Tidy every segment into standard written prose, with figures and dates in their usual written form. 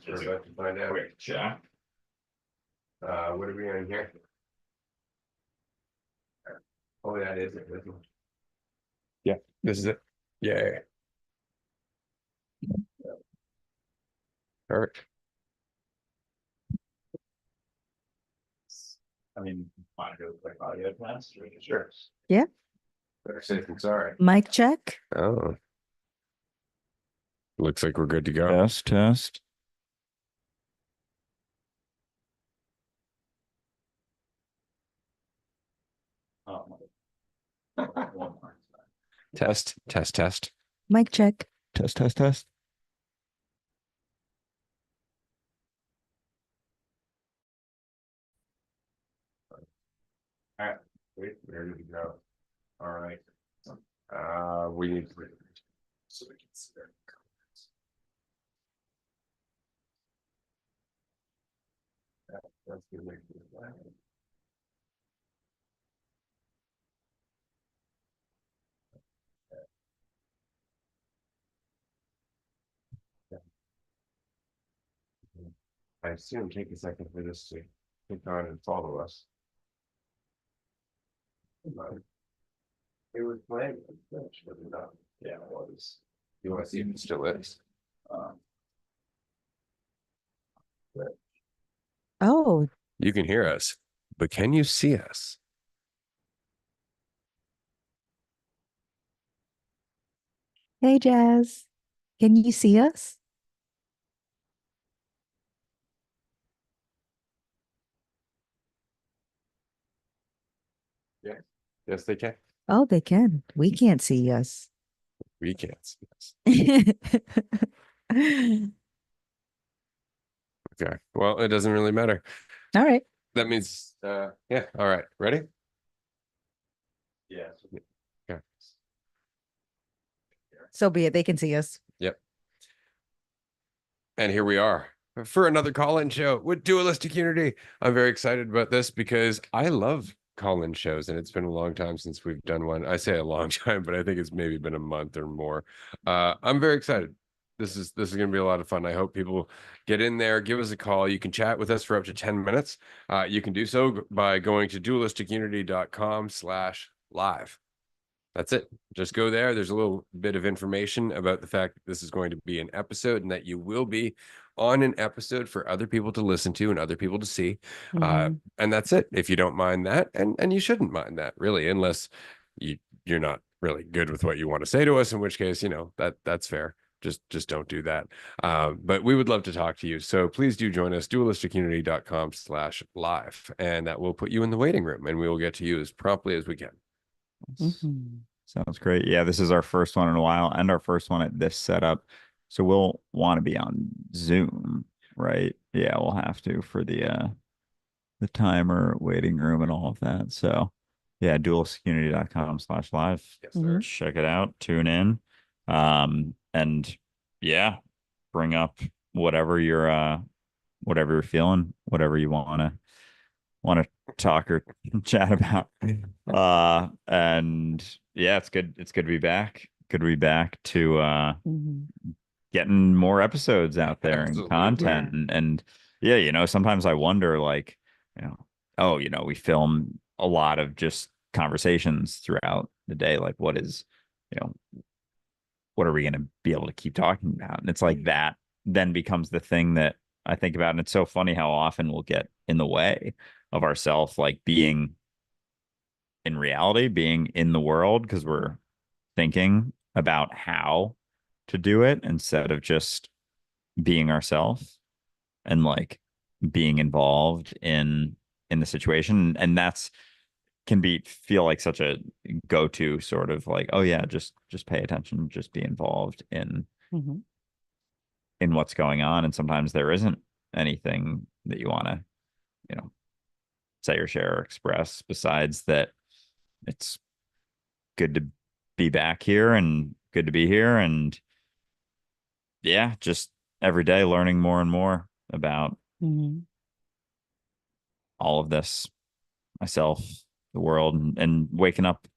We're about to find out. Quick check. What are we on here? Oh, that is it. Isn't it? Yeah, this is it. Yeah. Perfect. I mean, want to do a quick audio test? Sure. Yeah. Better safe than sorry. Mic check. Oh. Looks like we're good to go. Test. Oh. Test. Mic check. Test. All right. Wait, ready to go. All right. We need to so we can see their comments. That's gonna make it loud. I assume take a second for this to click on and follow us. It was playing, was it not? Yeah, it was. You want to see if it still is? Oh, You can hear us, but can you see us? hey, Jazz. Can you see us? Yes, they can. Oh, they can. We can't see us. We can't see us. Okay. Well, it doesn't really matter. All right. That means, yeah. All right. Ready? Yes. Okay. So be it. They can see us. Yep. And here we are for another call-in show with Dualistic Unity. I'm very excited about this because I love call-in shows, and it's been a long time since we've done one. I say a long time, but I think it's maybe been a month or more. I'm very excited. This is going to be a lot of fun. I hope people get in there, give us a call. You can chat with us for up to 10 minutes. You can do so by going to dualisticunity.com/live. That's it. Just go there. There's a little bit of information about the fact that this is going to be an episode and that you will be on an episode for other people to listen to and other people to see. And that's it. If you don't mind that, and you shouldn't mind that really, unless you're not really good with what you want to say to us, in which case, that's fair. Just don't do that. But we would love to talk to you. So please do join us, dualisticunity.com/live, and that will put you in the waiting room, and we will get to you as promptly as we can. Sounds great. Yeah, this is our first one in a while and our first one at this setup. So we'll want to be on Zoom, right? Yeah, we'll have to for the timer, waiting room, and all of that. So yeah, dualisticunity.com/live. Yes, sir. Check it out, tune in. And yeah, bring up whatever you're feeling, whatever you want to talk or chat about. And yeah, it's good to be back. Good to be back to getting more episodes out there and content. And yeah, sometimes I wonder, like, we film a lot of just conversations throughout the day. Like, what are we going to be able to keep talking about? And it's like that then becomes the thing that I think about. And it's so funny how often we'll get in the way of ourselves, like being in reality, being in the world, because we're thinking about how to do it instead of just being ourselves and like being involved in the situation. And that's can feel like such a go-to sort of like, oh yeah, just pay attention, just be involved in what's going on. And sometimes there isn't anything that you want to say or share or express besides that it's good to be back here and good to be here. And yeah, just every day learning more and more about all of this, myself, the world, and waking up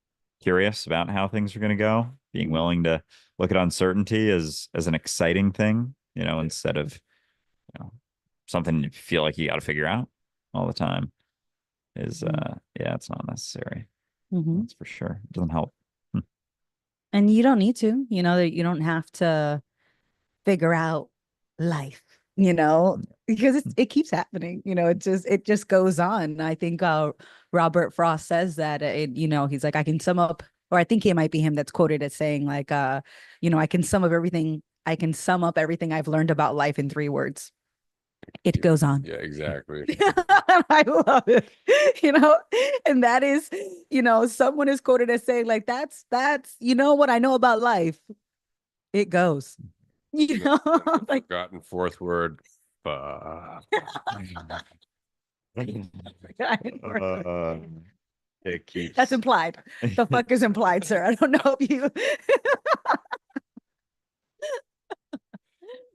curious about how things are going to go, being willing to look at uncertainty as an exciting thing, instead of something you feel like you got to figure out all the time is Mhm. yeah, it's not necessary. Mhm. That's for sure. It doesn't help. And you don't need to, that you don't have to figure out life, because it keeps happening. It just goes on. I think Robert Frost says that he's like, I can sum up, or I think it might be him that's quoted as saying like, I can sum up everything I've learned about life in 3 words. It goes on. Yeah, exactly. I love it. And that is, someone is quoted as saying like, that's what I know about life. It goes. You know, like Forgotten fourth word. Fuck. It keeps. that's implied. The fuck is implied, sir. I don't know if you.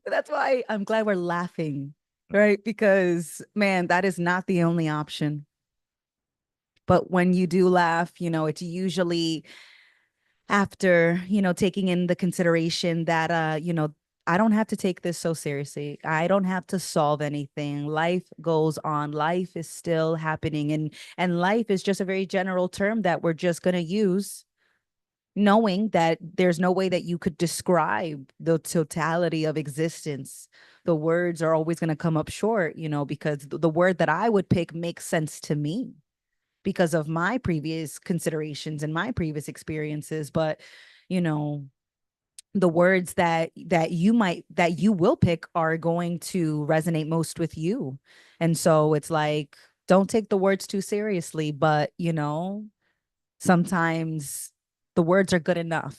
That's why I'm glad we're laughing, right? Because man, that is not the only option. But when you do laugh, it's usually after, taking in the consideration that I don't have to take this so seriously. I don't have to solve anything. Life goes on. Life is still happening, and life is just a very general term that we're just going to use, knowing that there's no way that you could describe the totality of existence. The words are always going to come up short, because the word that I would pick makes sense to me because of my previous considerations and my previous experiences. But, you know, the words that you will pick are going to resonate most with you. And so it's like, don't take the words too seriously, but sometimes the words are good enough,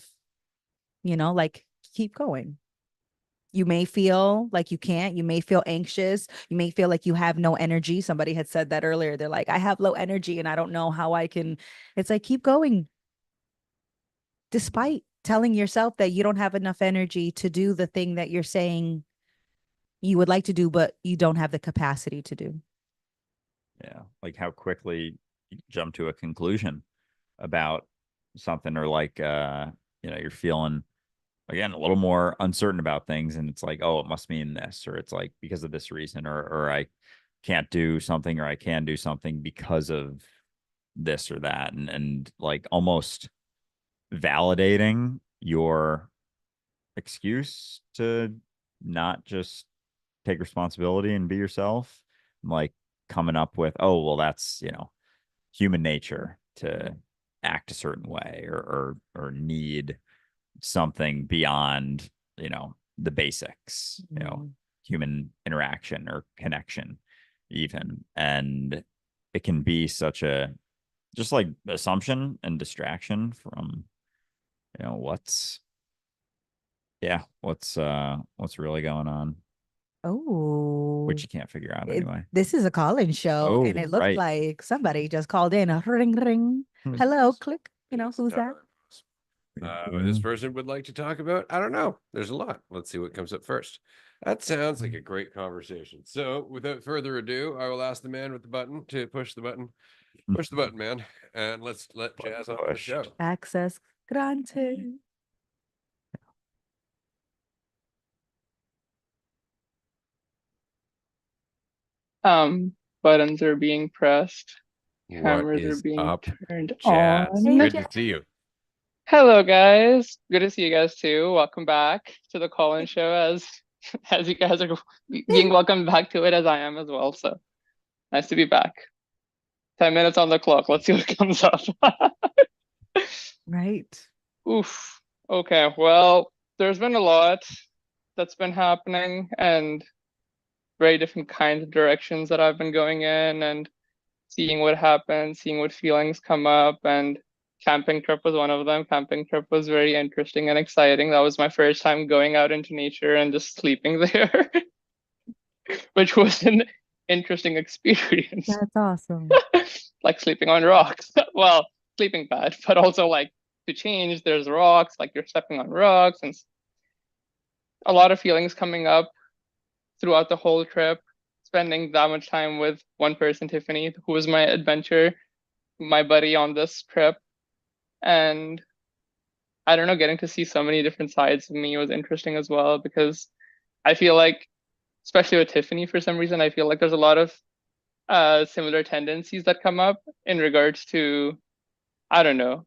like keep going. You may feel like you can't, you may feel anxious, you may feel like you have no energy. Somebody had said that earlier. They're like, I have low energy and I don't know how I can. It's like, keep going, despite telling yourself that you don't have enough energy to do the thing that you're saying you would like to do, but you don't have the capacity to do. Yeah, like how quickly you jump to a conclusion about something, or like you're feeling again a little more uncertain about things, and it's like, oh, it must mean this, or it's like because of this reason, or I can't do something, or I can do something because of this or that, and like almost validating your excuse to not just take responsibility and be yourself, like coming up with, oh, well, that's, human nature to act a certain way, or need something beyond, the basics, Mm. human interaction or connection even. And it can be such a just like assumption and distraction from, what's what's really going on, which Oh, you can't figure out anyway. this is a call-in show, and Oh, it looked right. like somebody just called in. A ring, ring. Hello, click. Who's that? This person would like to talk about, I don't know. There's a lot. Let's see what comes up first. That sounds like a great conversation. So, without further ado, I will ask the man with the button to push the button. Push the button, man, and let's let Jazz on the show. Access granted. Buttons are being pressed, What cameras are is being up, turned Jazz? on. Good to see you. Hello, guys. Good to see you guys too. Welcome back to the call-in show, as you guys are being welcomed back to it, as I am as well. So nice to be back. 10 minutes on the clock. Let's see what comes up. Right. Oof. Okay. Well, there's been a lot that's been happening, and very different kinds of directions that I've been going in, and seeing what happens, seeing what feelings come up, and camping trip was one of them. Camping trip was very interesting and exciting. That was my first time going out into nature and just sleeping there, which was an interesting experience. That's awesome. Like sleeping on rocks. Well, sleeping bad, but also like to change, there's rocks, like you're stepping on rocks, and a lot of feelings coming up throughout the whole trip. Spending that much time with one person, Tiffany, who was my adventure, my buddy on this trip. And I don't know, getting to see so many different sides of me was interesting as well, because I feel like especially with Tiffany, for some reason, I feel like there's a lot of similar tendencies that come up in regards to, I don't know,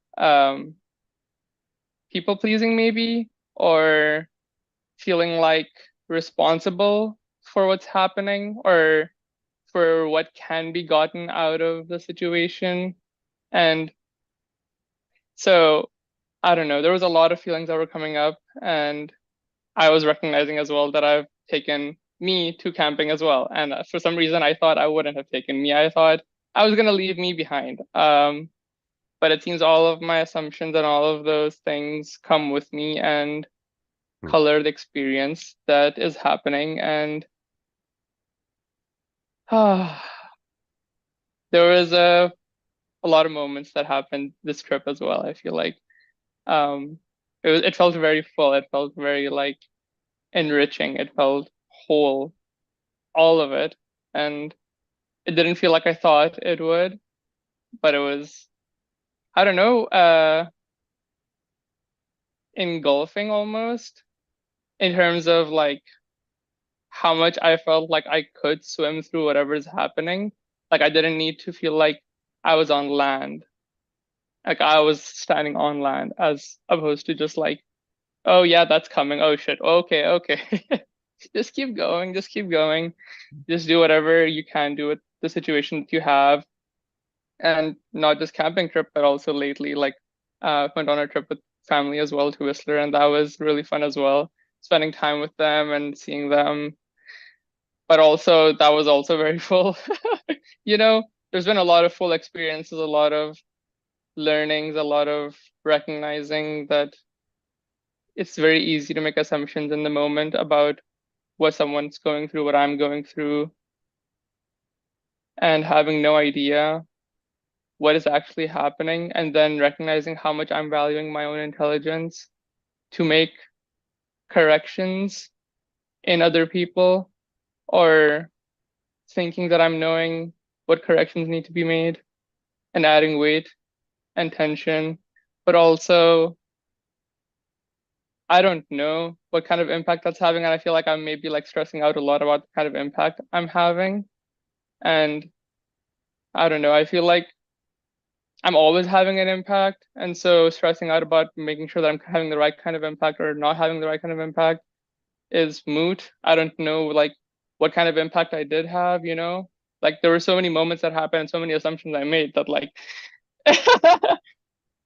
people pleasing maybe, or feeling like responsible for what's happening or for what can be gotten out of the situation. And so I don't know, there was a lot of feelings that were coming up, and I was recognizing as well that I've taken me to camping as well. And for some reason, I thought I wouldn't have taken me. I thought I was going to leave me behind. But it seems all of my assumptions and all of those things come with me and color the experience that is happening. And there was a lot of moments that happened this trip as well. I feel like it felt very full. It felt very like enriching. It felt whole, all of it. And it didn't feel like I thought it would, but it was, I don't know, engulfing almost in terms of like how much I felt like I could swim through whatever's happening. Like I didn't need to feel like I was on land. Like I was standing on land as opposed to just like, oh yeah, that's coming. Oh shit. Okay, okay. Just keep going, just keep going. Just do whatever you can do with the situation that you have. And not just camping trip, but also lately, like went on a trip with family as well to Whistler, and that was really fun as well. Spending time with them and seeing them. But also that was also very full. You know, there's been a lot of full experiences, a lot of learnings, a lot of recognizing that it's very easy to make assumptions in the moment about what someone's going through, what I'm going through, and having no idea what is actually happening, and then recognizing how much I'm valuing my own intelligence to make corrections in other people, or thinking that I'm knowing what corrections need to be made and adding weight and tension, but also I don't know what kind of impact that's having, and I feel like I'm maybe like stressing out a lot about the kind of impact I'm having. And I don't know, I feel like I'm always having an impact, and so stressing out about making sure that I'm having the right kind of impact or not having the right kind of impact is moot. I don't know like what kind of impact I did have, you know? Like there were so many moments that happened and so many assumptions I made that like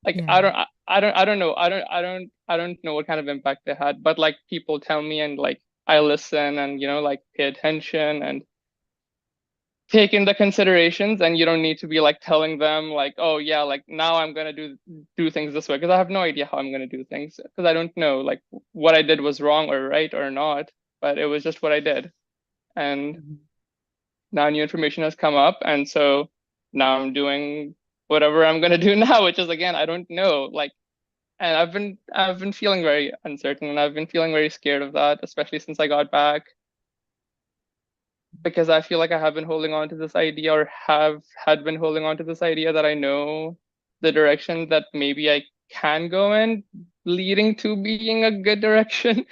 like Yeah. I don't know. I don't know what kind of impact they had, but like people tell me and like I listen and you know like pay attention and take in the considerations, and you don't need to be like telling them like, oh yeah, like now I'm gonna do things this way, because I have no idea how I'm gonna do things, because I don't know like what I did was wrong or right or not, but it was just what I did. And now new information has come up, and so now I'm doing whatever I'm gonna do now, which is again, I don't know. Like, and I've been feeling very uncertain, and I've been feeling very scared of that, especially since I got back, because I feel like I have been holding on to this idea, or had been holding on to this idea, that I know the direction that maybe I can go in, leading to being a good direction.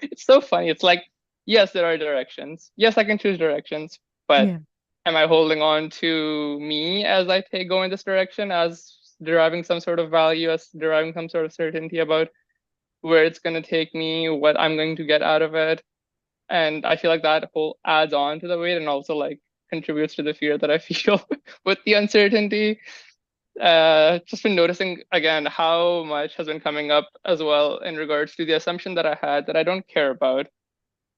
It's so funny. It's like, yes, there are directions. Yes, I can choose directions, but Yeah. am I holding on to me as I go in this direction, as deriving some sort of value, as deriving some sort of certainty about where it's going to take me, what I'm going to get out of it? And I feel like that whole adds on to the weight, and also like contributes to the fear that I feel with the uncertainty. Just been noticing again how much has been coming up as well in regards to the assumption that I had that I don't care about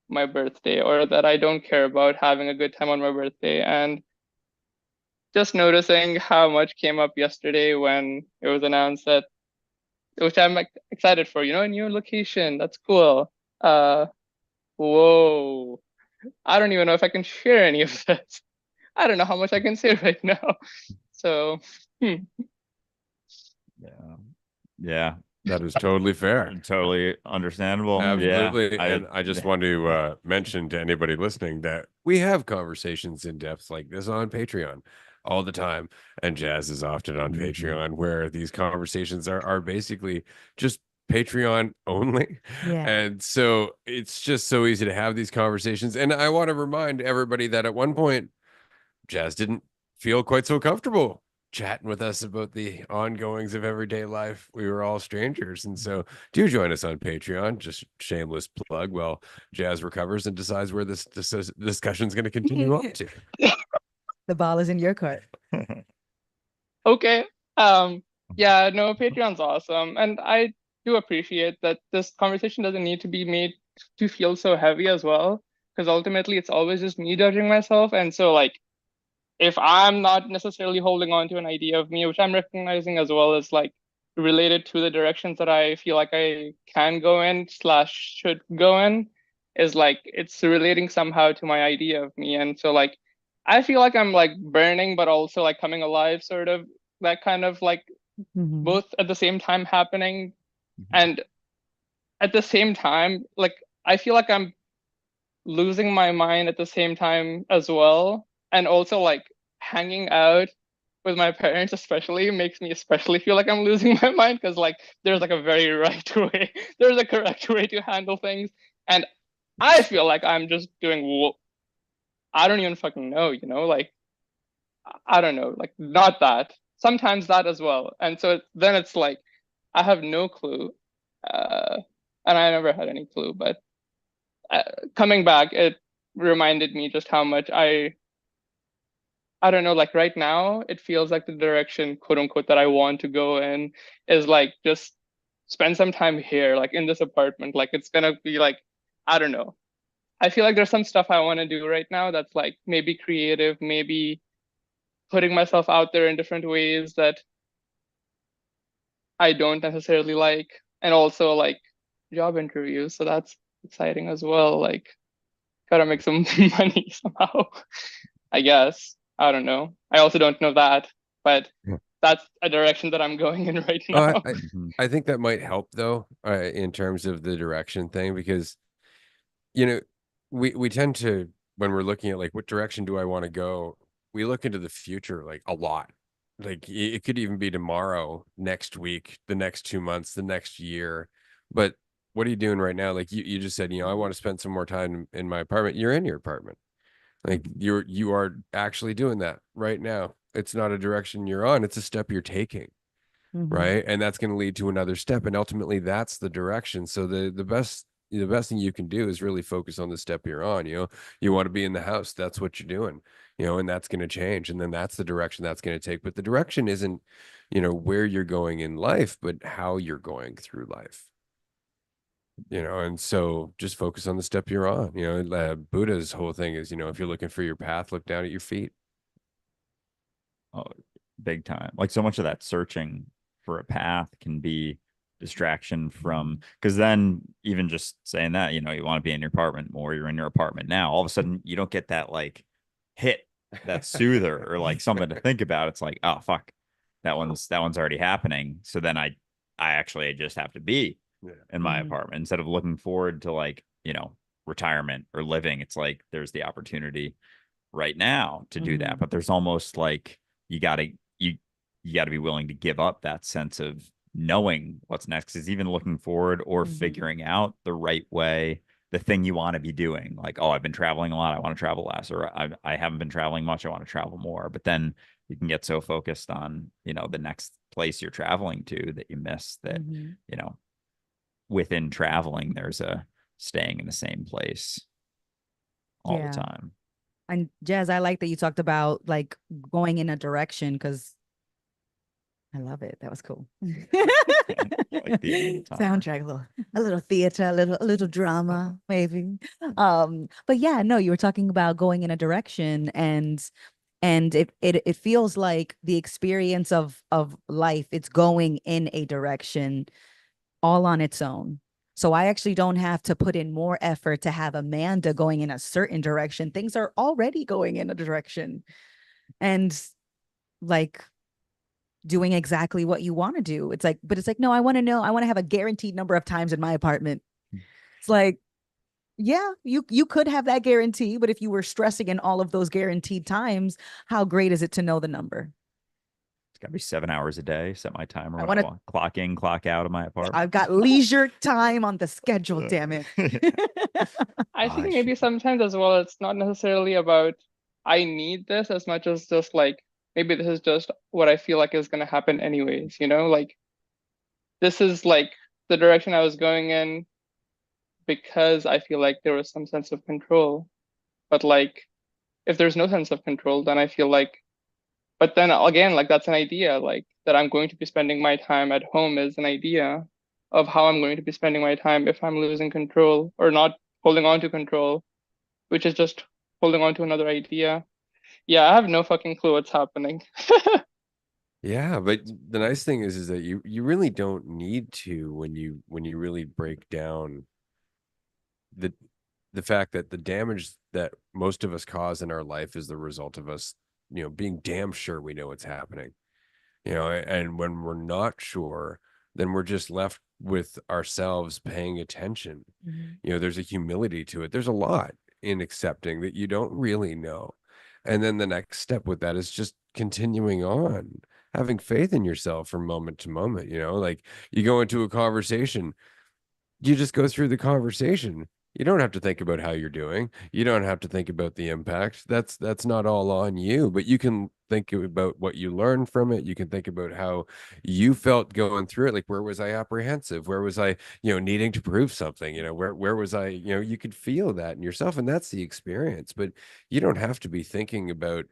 my birthday, or that I don't care about having a good time on my birthday. And just noticing how much came up yesterday when it was announced that, which I'm like excited for, you know, a new location. That's cool. Uh, whoa. I don't even know if I can share any of this. I don't know how much I can say right now. So, Yeah. Yeah. That is totally fair. Totally understandable. Absolutely. Yeah. And I just want to mention to anybody listening that we have conversations in depth like this on Patreon all the time. And Jazz is often on Patreon, where these conversations are basically just Patreon only. Yeah. And so it's just so easy to have these conversations. And I want to remind everybody that at one point, Jazz didn't feel quite so comfortable chatting with us about the ongoings of everyday life. We were all strangers. And so do join us on Patreon. Just shameless plug while Jazz recovers and decides where this discussion is going to continue on to. The ball is in your court. Okay. Yeah, no, Patreon's awesome. And I do appreciate that this conversation doesn't need to be made to feel so heavy as well. Because ultimately it's always just me judging myself. And so like if I'm not necessarily holding on to an idea of me, which I'm recognizing as well as like related to the directions that I feel like I can go in slash should go in, is like it's relating somehow to my idea of me. And so like I feel like I'm like burning, but also like coming alive, sort of that kind of like both at the same time happening. And at the same time, like I feel like I'm losing my mind at the same time as well. And also like hanging out with my parents especially makes me especially feel like I'm losing my mind, because like there's like a very right way, there's a correct way to handle things. And I feel like I'm just doing, I don't even fucking know, you know, like I don't know, like not that. Sometimes that as well. And so then it's like I have no clue. And I never had any clue, but coming back, it reminded me just how much I don't know, like right now, it feels like the direction, quote unquote, that I want to go in is like just spend some time here, like in this apartment. Like it's gonna be like, I don't know. I feel like there's some stuff I want to do right now that's like maybe creative, maybe putting myself out there in different ways that I don't necessarily like. And also like job interviews. So that's exciting as well. Like, gotta make some money somehow, I guess. I don't know. I also don't know that, but Yeah. that's a direction that I'm going in right Oh, now. I think that might help though, in terms of the direction thing, because you know, we tend to, when we're looking at like what direction do I want to go, we look into the future like a lot. Like it could even be tomorrow, next week, the next 2 months, the next year. But what are you doing right now? Like you just said, I want to spend some more time in my apartment. You're in your apartment. Like you are actually doing that right now. It's not a direction you're on, it's a step you're taking, right? And that's going to lead to another step, and ultimately that's the direction. So the best thing you can do is really focus on the step you're on. You want to be in the house, that's what you're doing, and that's going to change, and then that's the direction that's going to take. But the direction isn't where you're going in life, but how you're going through life. And so just focus on the step you're on. Buddha's whole thing is, if you're looking for your path, look down at your feet. Oh, big time. Like so much of that searching for a path can be distraction from, because then even just saying that, you want to be in your apartment more, you're in your apartment now, all of a sudden you don't get that like hit, that soother or like something to think about. It's like, oh fuck, that one's already happening. So then I actually just have to be in my apartment instead of looking forward to like, retirement or living. It's like there's the opportunity right now to do that. But there's almost like you gotta be willing to give up that sense of knowing what's next, is even looking forward or figuring out the right way, the thing you want to be doing. Like, oh, I've been traveling a lot, I want to travel less, or I haven't been traveling much, I want to travel more. But then you can get so focused on the next place you're traveling to that you miss that within traveling there's a staying in the same place all the time. And Jazz, I like that you talked about like going in a direction, because I love it. That was cool. Like Soundtrack, a little theater, a little drama, maybe. But yeah, no, you were talking about going in a direction, and it feels like the experience of life, it's going in a direction all on its own. So I actually don't have to put in more effort to have Amanda going in a certain direction. Things are already going in a direction, and like doing exactly what you want to do. It's like, but it's like, no, I want to have a guaranteed number of times in my apartment. It's like, yeah, you could have that guarantee, but if you were stressing in all of those guaranteed times, how great is it to know the number? It's got to be 7 hours a day. Set my timer I when I want to. clock in, clock out of my apartment. I've got leisure time on the schedule. Damn it. I think Gosh. maybe sometimes as well, it's not necessarily about I need this as much as just like maybe this is just what I feel like is going to happen anyways, you know? Like this is like the direction I was going in because I feel like there was some sense of control. But like if there's no sense of control, then I feel like, but then again, like that's an idea, like that I'm going to be spending my time at home is an idea of how I'm going to be spending my time if I'm losing control or not holding on to control, which is just holding on to another idea. Yeah, I have no fucking clue what's happening. Yeah, but the nice thing is that you really don't need to when you really break down the the fact that the damage that most of us cause in our life is the result of us, being damn sure we know what's happening. And when we're not sure, then we're just left with ourselves paying attention. Mhm. There's a humility to it. There's a lot in accepting that you don't really know. And then the next step with that is just continuing on, having faith in yourself from moment to moment. Like you go into a conversation, you just go through the conversation. You don't have to think about how you're doing. You don't have to think about the impact. That's not all on you, but you can think about what you learned from it. You can think about how you felt going through it. Like, where was I apprehensive? Where was I, needing to prove something? Where was I, you could feel that in yourself, and that's the experience. But you don't have to be thinking about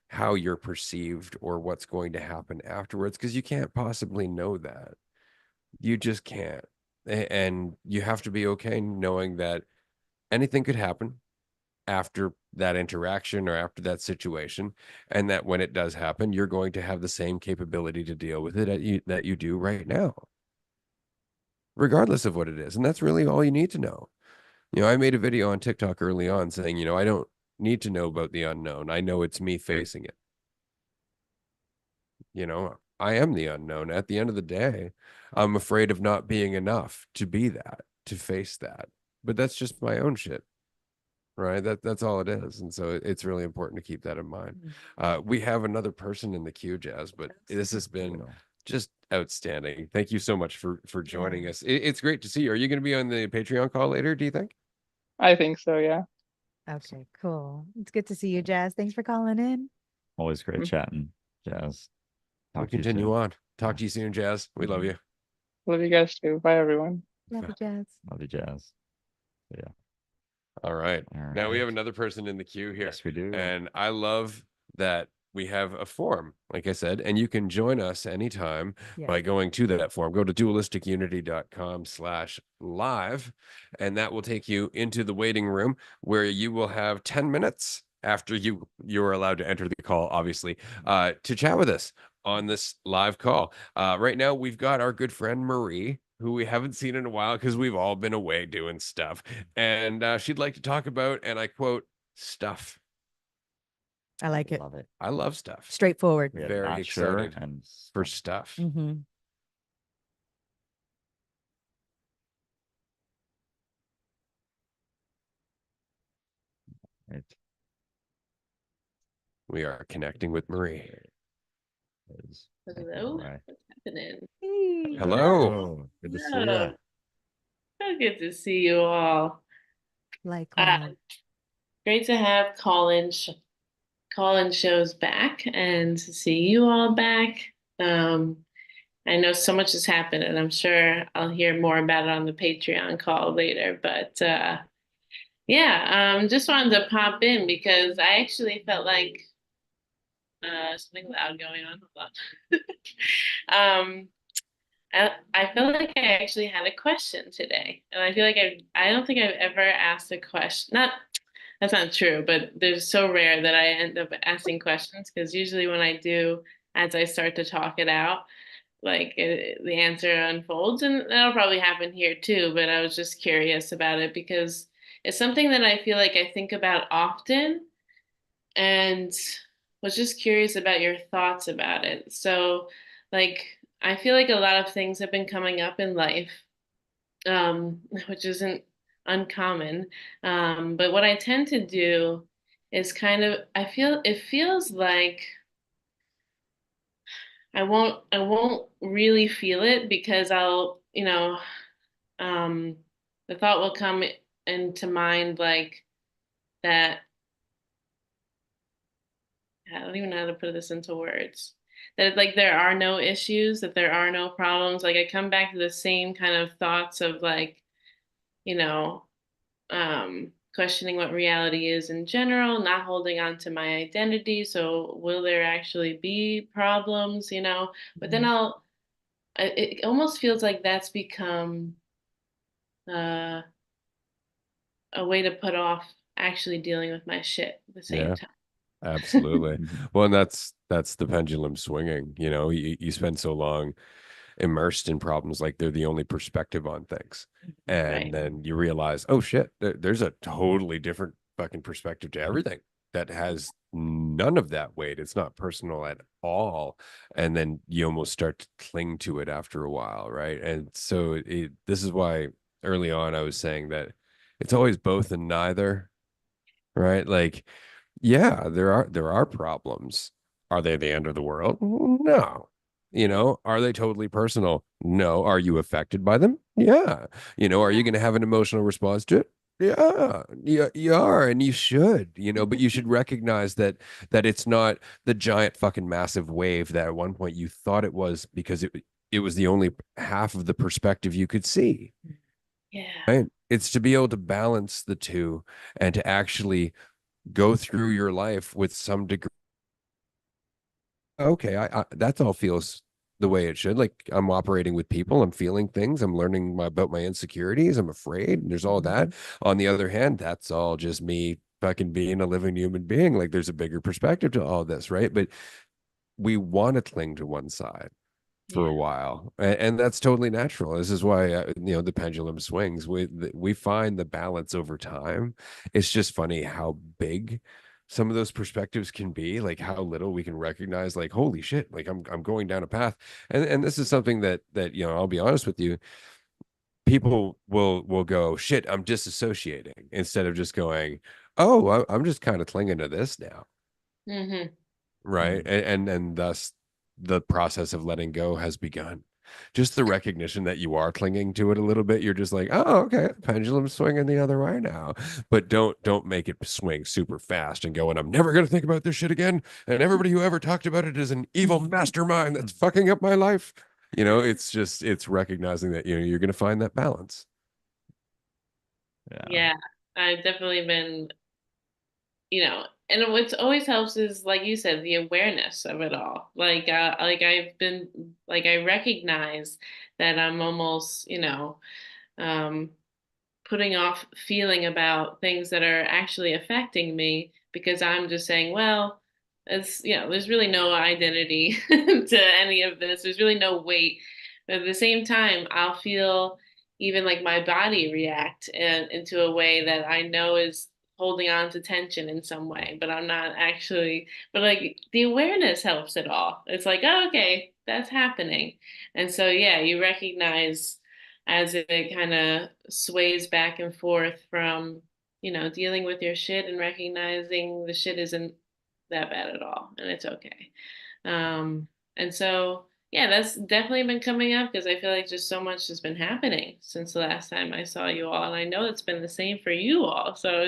how you're perceived or what's going to happen afterwards, because you can't possibly know that. You just can't. And you have to be okay knowing that anything could happen after that interaction or after that situation, and that when it does happen, you're going to have the same capability to deal with it that you do right now, regardless of what it is. And that's really all you need to know. I made a video on TikTok early on saying, I don't need to know about the unknown. I know it's me facing it. I am the unknown. At the end of the day, I'm afraid of not being enough to be that, to face that. But that's just my own shit, right? That's all it is. And so it's really important to keep that in mind. We have another person in the queue, Jazz, but this has been just outstanding. Thank you so much for joining us. It's great to see you. Are you going to be on the Patreon call later, do you think? I think so, yeah. Okay, cool. It's good to see you, Jazz. Thanks for calling in. Always great Mhm. chatting, Jazz. We'll Talk to you continue soon. on. Talk to you soon, Jazz. We love you. Love you guys too. Bye, everyone. Love you, Jazz. Love you, Jazz. Yeah. All right. All Now we have right. another person in the queue here. Yes, we do. And I love that we have a forum, like I said, and you can join us anytime Yeah. by going to that forum. Go to dualistiCunity.com/live, and that will take you into the waiting room where you will have 10 minutes after you are allowed to enter the call, obviously, to chat with us on this live call. Right now, we've got our good friend Marie, who we haven't seen in a while because we've all been away doing stuff. And she'd like to talk about, and I quote, stuff. I like it. Love it. I love stuff. Straightforward. Yeah, Very not sure excited and for stuff. Mm-hmm. Right. We are connecting with Marie. Is- Hello, Right. what's happening? Hey. Hello. Oh, good to see Hello. you. So good to see you all. Likewise. Great to have call-in shows back and to see you all back. I know so much has happened, and I'm sure I'll hear more about it on the Patreon call later. But yeah, just wanted to pop in because I actually felt like something loud going on. Hold on. I feel like I actually had a question today, and I feel like I don't think I've ever asked a question. Not That's not true, but there's so rare that I end up asking questions because usually when I do, as I start to talk it out, the answer unfolds, and that'll probably happen here too. But I was just curious about it because it's something that I feel like I think about often, and was just curious about your thoughts about it. So, like, I feel like a lot of things have been coming up in life, which isn't uncommon. But what I tend to do is kind of, I feel it feels like I won't really feel it because the thought will come into mind like that. I don't even know how to put this into words. That like there are no issues, that there are no problems. Like I come back to the same kind of thoughts of like, you know, questioning what reality is in general, not holding on to my identity. So will there actually be problems, you know? But then it almost feels like that's become uh, a way to put off actually dealing with my shit at the same Yeah, time. absolutely. Mhm. Well, and that's the pendulum swinging. You spend so long immersed in problems like they're the only perspective on things. And Right. then you realize, oh shit, there's a totally different fucking perspective to everything that has none of that weight. It's not personal at all. And then you almost start to cling to it after a while, right? And so this is why early on I was saying that it's always both and neither, right? Like, yeah, there are problems. Are they the end of the world? No. Are they totally personal? No. Are you affected by them? Yeah. Are you Yeah. going to have an emotional response to it? Yeah, you are, and you should, but you should recognize that it's not the giant fucking massive wave that at one point you thought it was because it was the only half of the perspective you could see. Yeah. Right? It's to be able to balance the two and to actually go through your life with some degree. Okay, I that all feels the way it should. Like I'm operating with people, I'm feeling things, I'm learning about my insecurities, I'm afraid, and there's all that. On the other hand, that's all just me fucking being a living human being. Like there's a bigger perspective to all this, right? But we want to cling to one side for Yeah. a while, and that's totally natural. This is why the pendulum swings. We find the balance over time. It's just funny how big some of those perspectives can be, like how little we can recognize, like holy shit, like I'm going down a path. And this is something that I'll be honest with you, people will go, shit, I'm disassociating, instead of just going, oh, I'm just kind of clinging to this now. Hmm. Right. And thus the process of letting go has begun. Just the recognition that you are clinging to it a little bit. You're just like, oh, okay, pendulum swinging the other way now. But don't make it swing super fast and go, and I'm never gonna think about this shit again. And everybody who ever talked about it is an evil mastermind that's fucking up my life. It's recognizing that you're gonna find that balance. Yeah. Yeah. I've definitely been, and what always helps is, like you said, the awareness of it all. Like I've been, like I recognize that I'm almost, um, putting off feeling about things that are actually affecting me because I'm just saying, well, there's really no identity to any of this. There's really no weight. But at the same time, I'll feel even like my body react into a way that I know is holding on to tension in some way, but I'm not actually, but like the awareness helps it all. It's like, oh, okay, that's happening. And so, yeah, you recognize as it kind of sways back and forth from, dealing with your shit and recognizing the shit isn't that bad at all and it's okay. And so, yeah, that's definitely been coming up because I feel like just so much has been happening since the last time I saw you all. And I know it's been the same for you all. So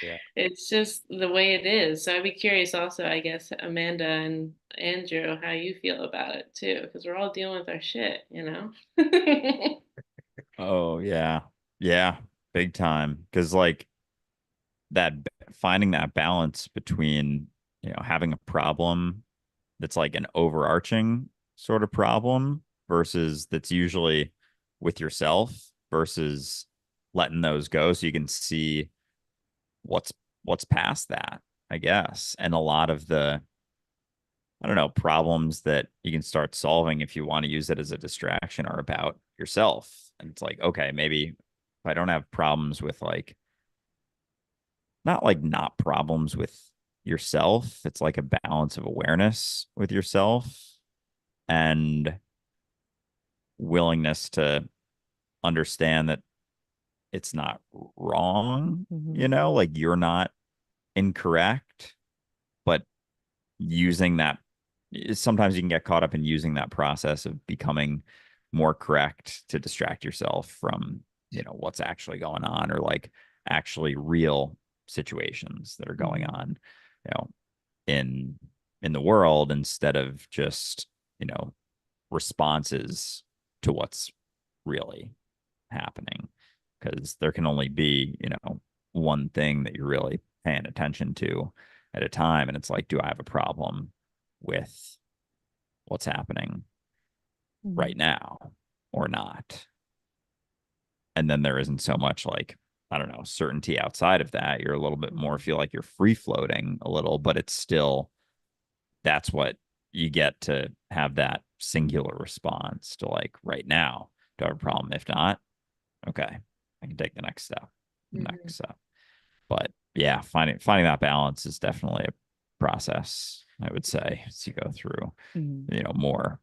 Yeah. it's just the way it is. So I'd be curious also, I guess, Amanda and Andrew, how you feel about it too, because we're all dealing with our shit, you know? Oh yeah. Yeah. Big time. Because like that finding that balance between, having a problem that's like an overarching sort of problem versus that's usually with yourself versus letting those go so you can see what's what's past that, I guess. And a lot of the, I don't know, problems that you can start solving if you want to use it as a distraction are about yourself. And it's like, okay, maybe if I don't have problems with like, not like not problems with yourself, it's like a balance of awareness with yourself and willingness to understand that it's not wrong, like you're not incorrect, but using that sometimes you can get caught up in using that process of becoming more correct to distract yourself from, what's actually going on, or like actually real situations that are going on, you know, in the world, instead of just, responses to what's really happening. Because there can only be, one thing that you're really paying attention to at a time. And it's like, do I have a problem with what's happening right now or not? And then there isn't so much like, I don't know, certainty outside of that. You're a little bit more, feel like you're free floating a little, but it's still, that's what you get to have, that singular response to like, right now, do I have a problem? If not, okay, I can take the next step, next step. But yeah, finding that balance is definitely a process, I would say, as you go through, more.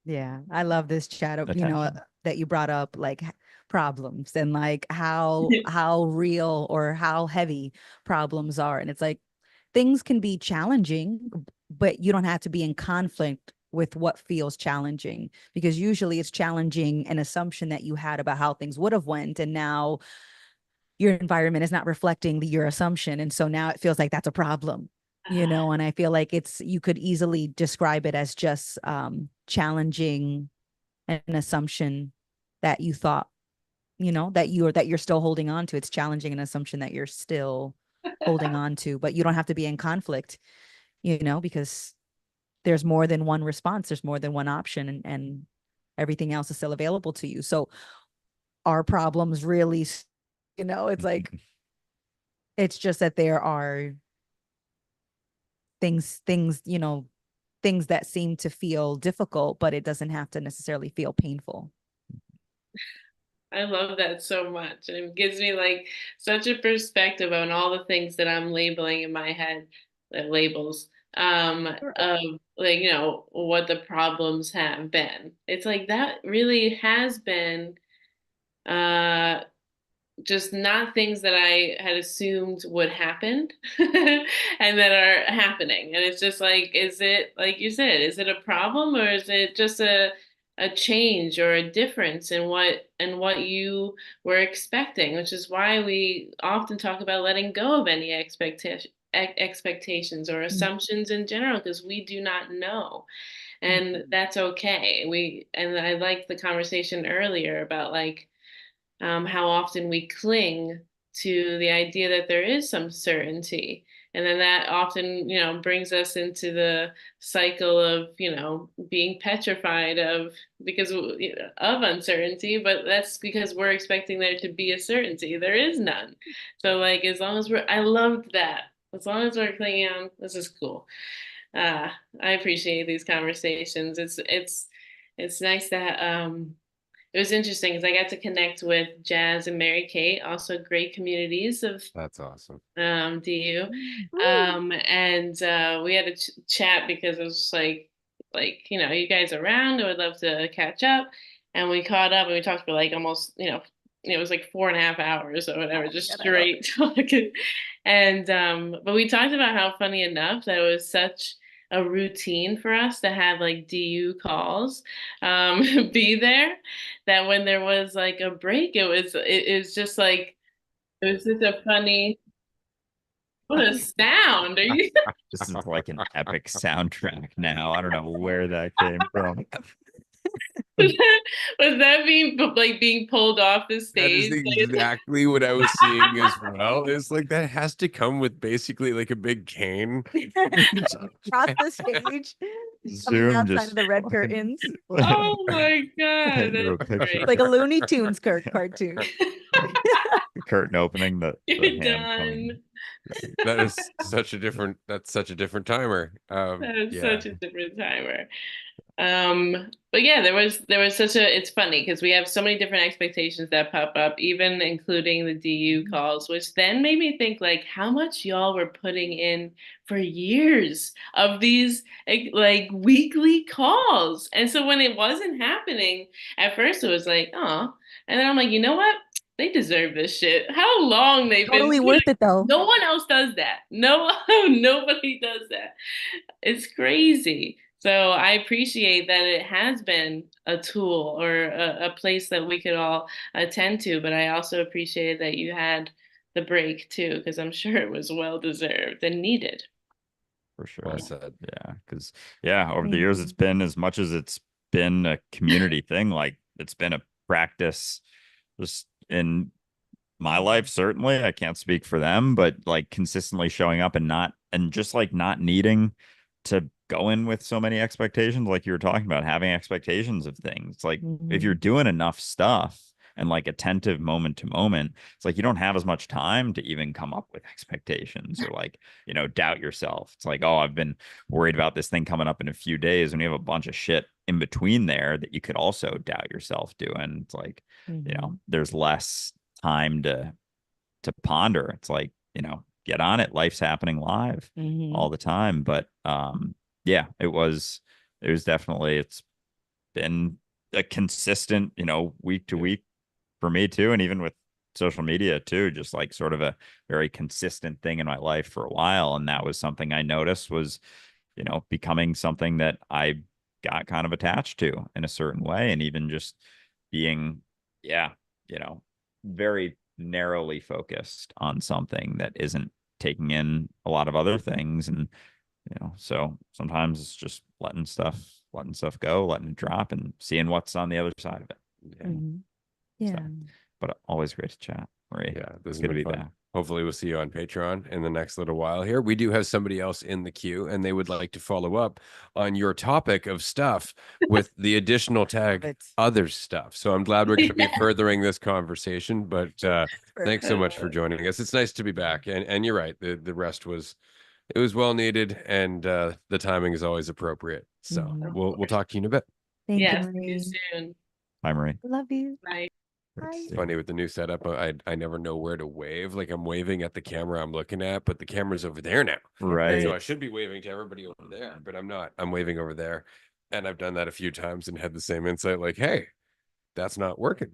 Yeah, I love this chat of, Attention. that you brought up, like problems and like how real or how heavy problems are. And it's like things can be challenging, but you don't have to be in conflict with what feels challenging, because usually it's challenging an assumption that you had about how things would have went, and now your environment is not reflecting your assumption, and so now it feels like that's a problem. And I feel like you could easily describe it as just challenging an assumption that you thought, that you're still holding on to. It's challenging an assumption that you're still holding on to, but you don't have to be in conflict, because there's more than one response, there's more than one option, and everything else is still available to you. So our problems really, it's like, it's just that there are things things that seem to feel difficult, but it doesn't have to necessarily feel painful. I love that so much. And it gives me like such a perspective on all the things that I'm labeling in my head, labels, of like, what the problems have been. It's like that really has been uh just not things that I had assumed would happen and that are happening. And it's just like, is it, like you said, is it a problem, or is it just a change or a difference in what you were expecting, which is why we often talk about letting go of any expectations or assumptions in general, because we do not know. And that's okay. And I liked the conversation earlier about like, how often we cling to the idea that there is some certainty. And then that often, brings us into the cycle of, being petrified because of uncertainty, but that's because we're expecting there to be a certainty. There is none. So like, I loved that. As long as we're clinging on, this is cool. I appreciate these conversations. It's nice that, it was interesting because I got to connect with Jazz and Mary Kate, also great communities of That's awesome. DU. And we had a chat because it was just like, you guys around, I would love to catch up. And we caught up and we talked for like almost, it was like 4.5 hours or whatever, just straight talking. And but we talked about how, funny enough, that it was such a routine for us to have like DU calls, be there, that when there was like a break, it was just like, it was just a funny, what a sound. Are you This is like an epic soundtrack now. I don't know where that came from. was that being pulled off the That is stage? exactly what I was seeing as well. It's like that has to come with basically like a big cane. Across the stage, coming Zoom outside just of the red curtains, Oh my God, Drew a that's picture. great. like a Looney Tunes cartoon. The curtain opening, the You're hand coming. done. That is that's such a different timer. That's Yeah. such a different timer. But yeah, there was it's funny because we have so many different expectations that pop up, even including the DU calls, which then made me think like how much y'all were putting in for years of these like weekly calls. And so when it wasn't happening, at first it was like, oh, and then I'm like, you know what? They deserve this shit. How long they've Totally been, worth it though. no one else does that. No, nobody does that. It's crazy. So I appreciate that it has been a tool or a place that we could all attend to, but I also appreciate that you had the break too, because I'm sure it was well deserved and needed. For sure. Well said. Yeah, because yeah, over the Thank years, you. it's been, as much as it's been a community thing, like it's been a practice just in my life. Certainly, I can't speak for them, but like consistently showing up and not, and just like not needing to go in with so many expectations, like you were talking about, having expectations of things. Like if you're Mhm. doing enough stuff and like attentive moment to moment, it's like you don't have as much time to even come up with expectations or like, doubt yourself. It's like, oh, I've been worried about this thing coming up in a few days, and you have a bunch of shit in between there that you could also doubt yourself doing. It's like, Mhm. there's less time to ponder. It's like, get on it. Life's happening live all Mhm. the time. But yeah, it was definitely, it's been a consistent, week to Yeah. week for me too. And even with social media too, just like sort of a very consistent thing in my life for a while. And that was something I noticed was, becoming something that I got kind of attached to in a certain way. And even just being, yeah, very narrowly focused on something that isn't taking in a lot of other things. And, so sometimes it's just letting stuff go, letting it drop, and seeing what's on the other side of it. Yeah. Mhm. So, Yeah. but always great to chat, Marie. Yeah, this It's has good to been be fun. back. Hopefully, we'll see you on Patreon in the next little while here. We do have somebody else in the queue, and they would like to follow up on your topic of stuff with the additional tag It. other stuff. So I'm glad we're going to be furthering this conversation. But thanks so much for Perfect. joining us. It's nice to be back. And you're right. The rest was, it was well needed, and the timing is always appropriate. So Mhm. we'll talk to you in a bit. Thank you, Yes, see you Marie. soon. Hi, Marie. Love you. Bye. Great to Bye. see you. Funny with the new setup. I never know where to wave. Like I'm waving at the camera I'm looking at, but the camera's over there now. Right. So I should be waving to everybody over there, but I'm not. I'm waving over there. And I've done that a few times and had the same insight like, hey, that's not working.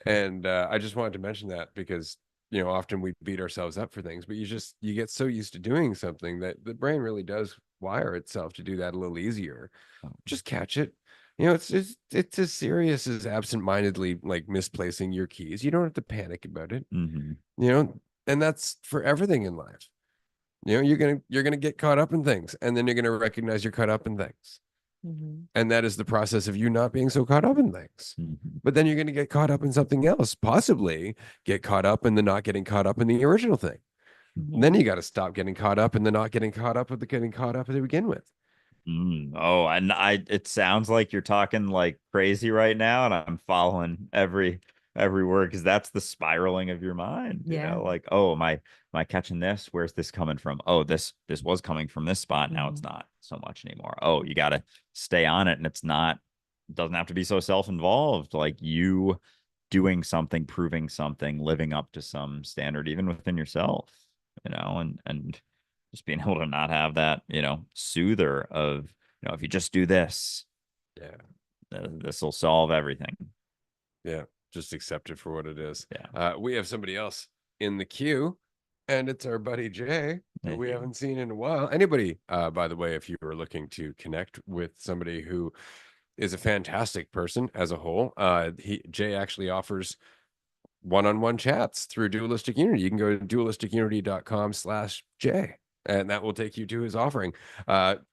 And I just wanted to mention that because, often we beat ourselves up for things, but you get so used to doing something that the brain really does wire itself to do that a little easier. Just catch it. It's as serious as absent-mindedly like misplacing your keys. You don't have to panic about it. Mm-hmm. And that's for everything in life. You're gonna get caught up in things, and then you're gonna recognize you're caught up in things. Mhm. And that is the process of you not being so caught up in things. Mm-hmm. But then you're going to get caught up in something else, possibly get caught up in the not getting caught up in the original thing. And then Mhm. you got to stop getting caught up in the not getting caught up with the getting caught up to begin with. Oh, and it sounds like you're talking like crazy right now, and I'm following every word, because that's the spiraling of your mind, Yeah. like, oh, am I catching this? Where's this coming from? Oh, this was coming from this spot. Now it's Mhm. not so much anymore. Oh, you got to stay on it, and it doesn't have to be so self-involved. Like you doing something, proving something, living up to some standard, even within yourself, and just being able to not have that, soother of, if you just do this, Yeah. this will solve everything. Yeah. Just accept it for what it is. Yeah. We have somebody else in the queue, and it's our buddy Jay, who we Hey. haven't seen in a while. Anybody, by the way, if you are looking to connect with somebody who is a fantastic person as a whole, Jay actually offers one-on-one chats through Dualistic Unity. You can go to dualisticunity.com/Jay, and that will take you to his offering.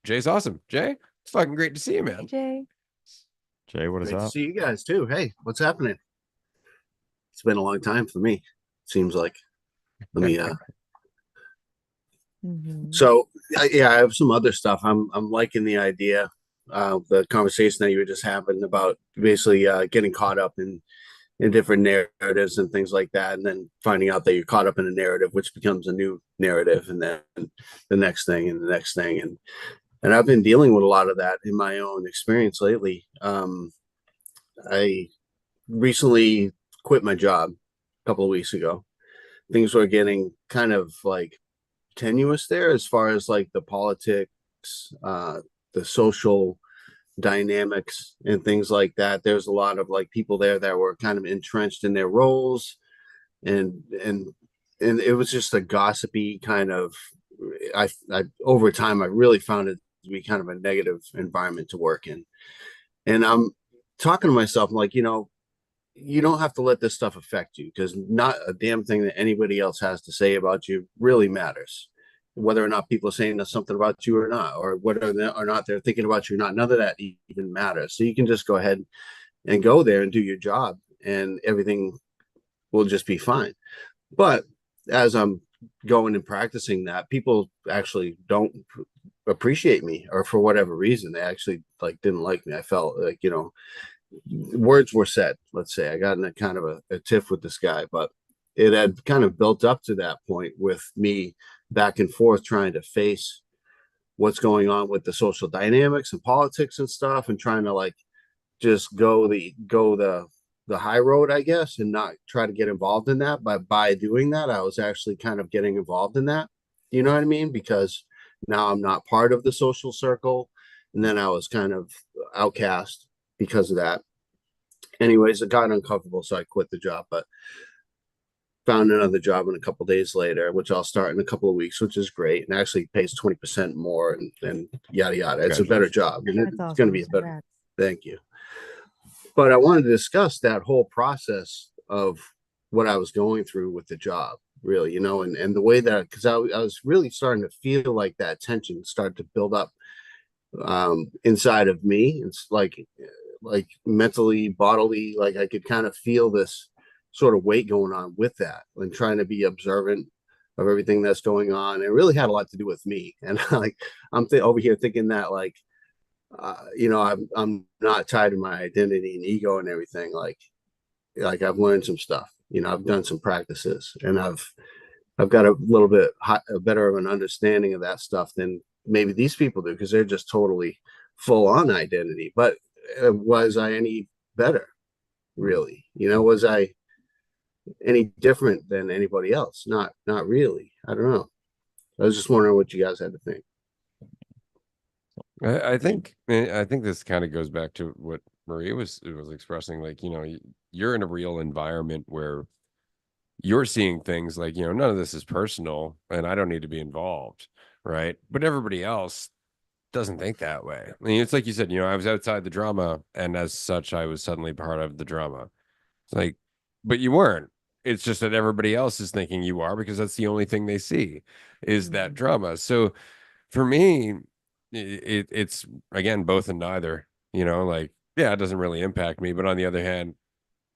Jay's awesome. Jay, it's fucking great to see you, Hey, man. Jay. Jay, what is Great to up? see you guys too. Hey, what's happening? It's been a long time for me. Seems like. Let me. Mhm. So yeah, I have some other stuff. I'm liking the idea, the conversation that you were just having about basically getting caught up in different narratives and things like that, and then finding out that you're caught up in a narrative, which becomes a new narrative, and then the next thing and the next thing, and I've been dealing with a lot of that in my own experience lately. I recently quit my job a couple of weeks ago. Things were getting kind of like tenuous there as far as like the politics, the social dynamics, and things like that. There's a lot of like people there that were kind of entrenched in their roles, and and and it was just a gossipy kind of. I over time I really found it be kind of a negative environment to work in. And I'm talking to myself, I'm like, you don't have to let this stuff affect you, because not a damn thing that anybody else has to say about you really matters. Whether or not people are saying something about you or not, or whether or not they're thinking about you or not, none of that even matters. So you can just go ahead and go there and do your job, and everything will just be fine. But as I'm going and practicing that, people actually don't appreciate me, or for whatever reason, they actually didn't like me. I felt like, words were said. Let's say I got in a kind of a tiff with this guy, but it had kind of built up to that point with me back and forth trying to face what's going on with the social dynamics and politics and stuff, and trying to just go the high road, I guess, and not try to get involved in that. But by doing that, I was actually kind of getting involved in that. You know what I mean? Because now I'm not part of the social circle, and then I was kind of outcast because of that. Anyways, it got uncomfortable, so I quit the job, but found another job in a couple days later, which I'll start in a couple of weeks, which is great, and actually pays 20% more, and yada yada. It's a better job, and it's That's going to be a awesome. better. Congrats. Thank you. But I wanted to discuss that whole process of what I was going through with the job, really, and the way that, because I was really starting to feel like that tension start to build up inside of me. It's like mentally, bodily, like I could kind of feel this sort of weight going on with that, and trying to be observant of everything that's going on. It really had a lot to do with me, and I'm over here thinking that I'm not tied to my identity and ego and everything. Like I've learned some stuff. I've done some practices, and I've got a little bit better of an understanding of that stuff than maybe these people do, because they're just totally full on identity. But was I any better, really? Was I any different than anybody else? Not really. I don't know. I was just wondering what you guys had to think. I think this kind of goes back to what Maria was expressing. Like, you're in a real environment where you're seeing things like, none of this is personal and I don't need to be involved, right? But everybody else doesn't think that way. I mean, it's like you said, I was outside the drama, and as such, I was suddenly part of the drama. It's like, but you weren't. It's just that everybody else is thinking you are, because that's the only thing they see is that drama. So for me, it's again both and neither. Like, yeah, it doesn't really impact me, but on the other hand,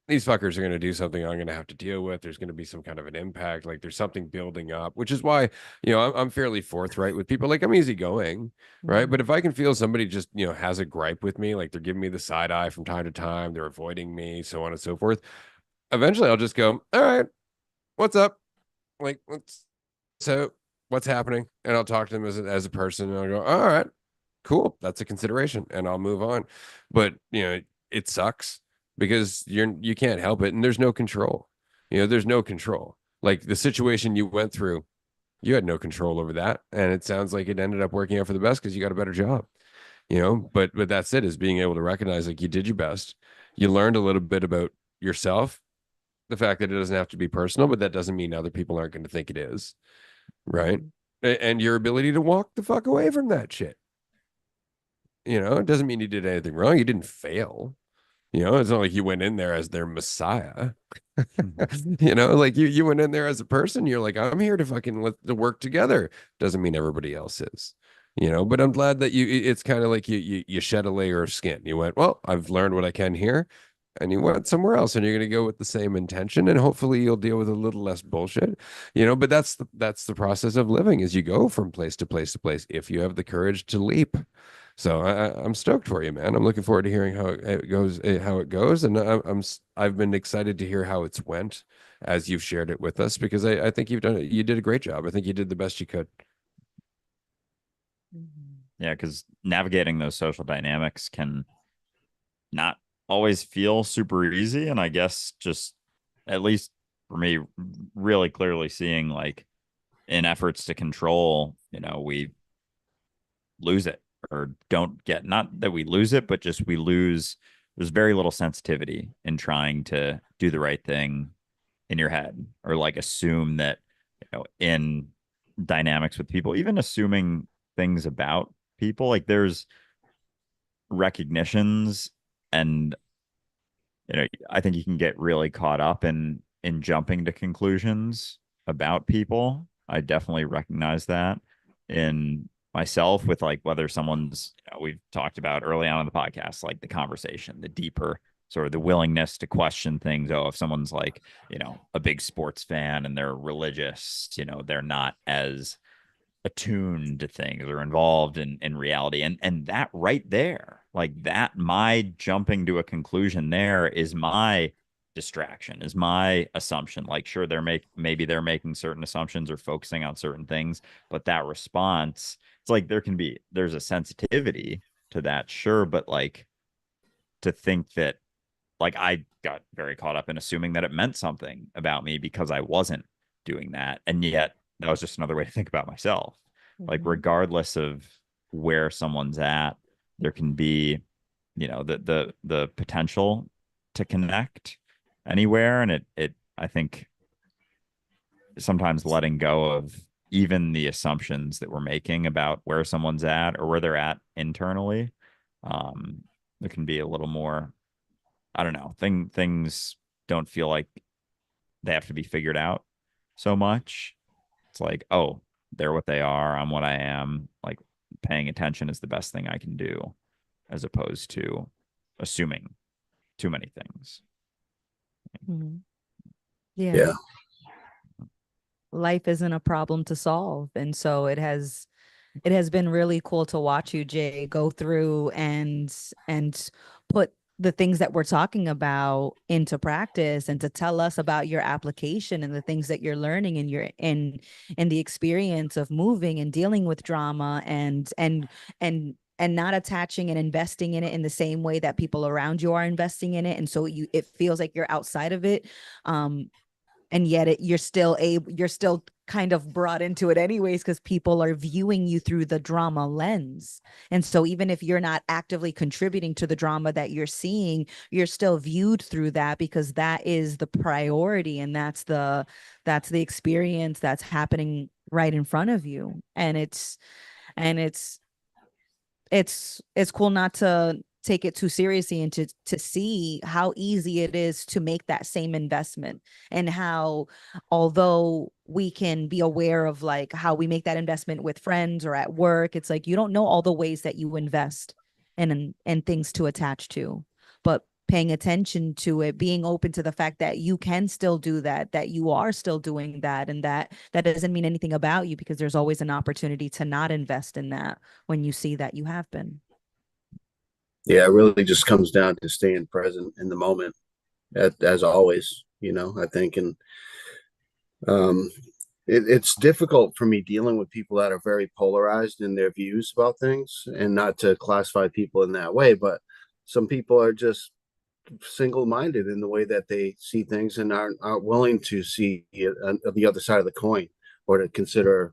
these fuckers are going to do something I'm going to have to deal with. There's going to be some kind of an impact. Like, there's something building up, which is why, I'm fairly forthright with people. Like, I'm easygoing, right? But if I can feel somebody just, has a gripe with me, like they're giving me the side eye from time to time, they're avoiding me, so on and so forth. Eventually I'll just go, all right, what's up? Like, what's happening? And I'll talk to them as a person, and I'll go, all right, cool. That's a consideration, and I'll move on. But, it sucks, because you can't help it, and there's no control. There's no control. Like, the situation you went through, you had no control over that, and it sounds like it ended up working out for the best because you got a better job. But that's it, is being able to recognize, like, you did your best. You learned a little bit about yourself, the fact that it doesn't have to be personal, but that doesn't mean other people aren't going to think it is, right? And your ability to walk the fuck away from that shit. It doesn't mean you did anything wrong. You didn't fail. It's not like you went in there as their messiah. Like you went in there as a person. You're like, I'm here to fucking to work together. Doesn't mean everybody else is. But I'm glad that it's kind of like you shed a layer of skin. You went, well, I've learned what I can here, and you went somewhere else, and you're going to go with the same intention, and hopefully you'll deal with a little less bullshit. But that's the process of living, is you go from place to place to place if you have the courage to leap. So I'm stoked for you, man. I'm looking forward to hearing how it goes, and I've been excited to hear how it's went as you've shared it with us, because I think you did a great job. I think you did the best you could. Yeah, because navigating those social dynamics can not always feel super easy, and I guess just, at least for me, really clearly seeing, like, in efforts to control, we lose it, or don't get, not that we lose it, but just there's very little sensitivity in trying to do the right thing in your head, or like assume that, in dynamics with people, even assuming things about people. Like there's recognitions, and I think you can get really caught up in jumping to conclusions about people. I definitely recognize that in myself with like whether someone's, we've talked about early on in the podcast, like the conversation, the deeper sort of the willingness to question things. Oh, if someone's like, a big sports fan and they're religious, they're not as attuned to things or involved in reality, and that right there, like that, my jumping to a conclusion there is my distraction, is my assumption. Like sure, maybe they're making certain assumptions or focusing on certain things, but that response, it's like there's a sensitivity to that, sure, but like to think that, like, I got very caught up in assuming that it meant something about me because I wasn't doing that. And yet that was just another way to think about myself. Like, regardless of where someone's at, there can be, the potential to connect anywhere. And I think sometimes letting go of even the assumptions that we're making about where someone's at or where they're at internally, there can be a little more, I don't know, things don't feel like they have to be figured out so much. It's like, oh, they're what they are, I'm what I am. Like paying attention is the best thing I can do, as opposed to assuming too many things. Yeah. Yeah. Life isn't a problem to solve. And so it has been really cool to watch you, Jay, go through and put the things that we're talking about into practice, and to tell us about your application and the things that you're learning in in the experience of moving and dealing with drama, and not attaching and investing in it in the same way that people around you are investing in it. And so it feels like you're outside of it. And yet you're still kind of brought into it anyways, because people are viewing you through the drama lens. And so even if you're not actively contributing to the drama that you're seeing, you're still viewed through that, because that is the priority, and that's the experience that's happening right in front of you. And it's cool not to take it too seriously, and to see how easy it is to make that same investment, and how, although we can be aware of like how we make that investment with friends or at work, it's like you don't know all the ways that you invest and things to attach to. But paying attention to it, being open to the fact that you can still do that you are still doing that, and that doesn't mean anything about you, because there's always an opportunity to not invest in that when you see that you have been. Yeah, it really just comes down to staying present in the moment, as always, I think. And um, it's difficult for me dealing with people that are very polarized in their views about things, and not to classify people in that way, but some people are just single-minded in the way that they see things, and aren't willing to see the other side of the coin, or to consider,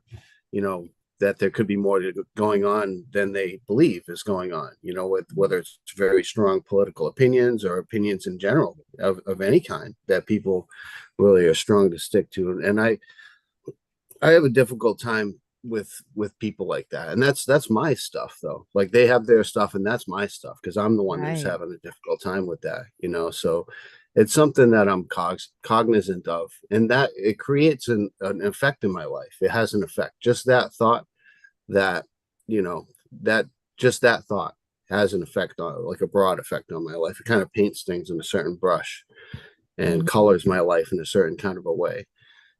that there could be more going on than they believe is going on, with whether it's very strong political opinions or opinions in general of any kind that people really are strong to stick to. And I have a difficult time with people like that, and that's my stuff though. Like they have their stuff, and that's my stuff, because I'm the one who's Right. having a difficult time with that, so it's something that I'm cognizant of, and that it creates an effect in my life. It has an effect. Just that thought, that you know that just that thought has an effect on, like a broad effect on my life. It kind of paints things in a certain brush and colors my life in a certain kind of a way.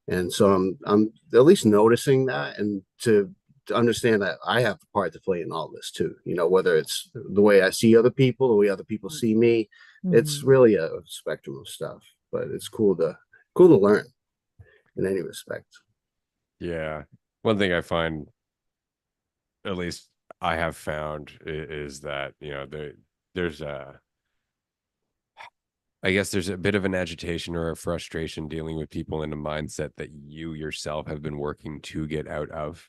And so I'm at least noticing that, and to understand that I have a part to play in all this too. Whether it's the way I see other people, the way other people see me. It's really a spectrum of stuff, but it's cool to learn in any respect. Yeah. One thing I find, at least I have found, is that, there's I guess there's a bit of an agitation or a frustration dealing with people in a mindset that you yourself have been working to get out of,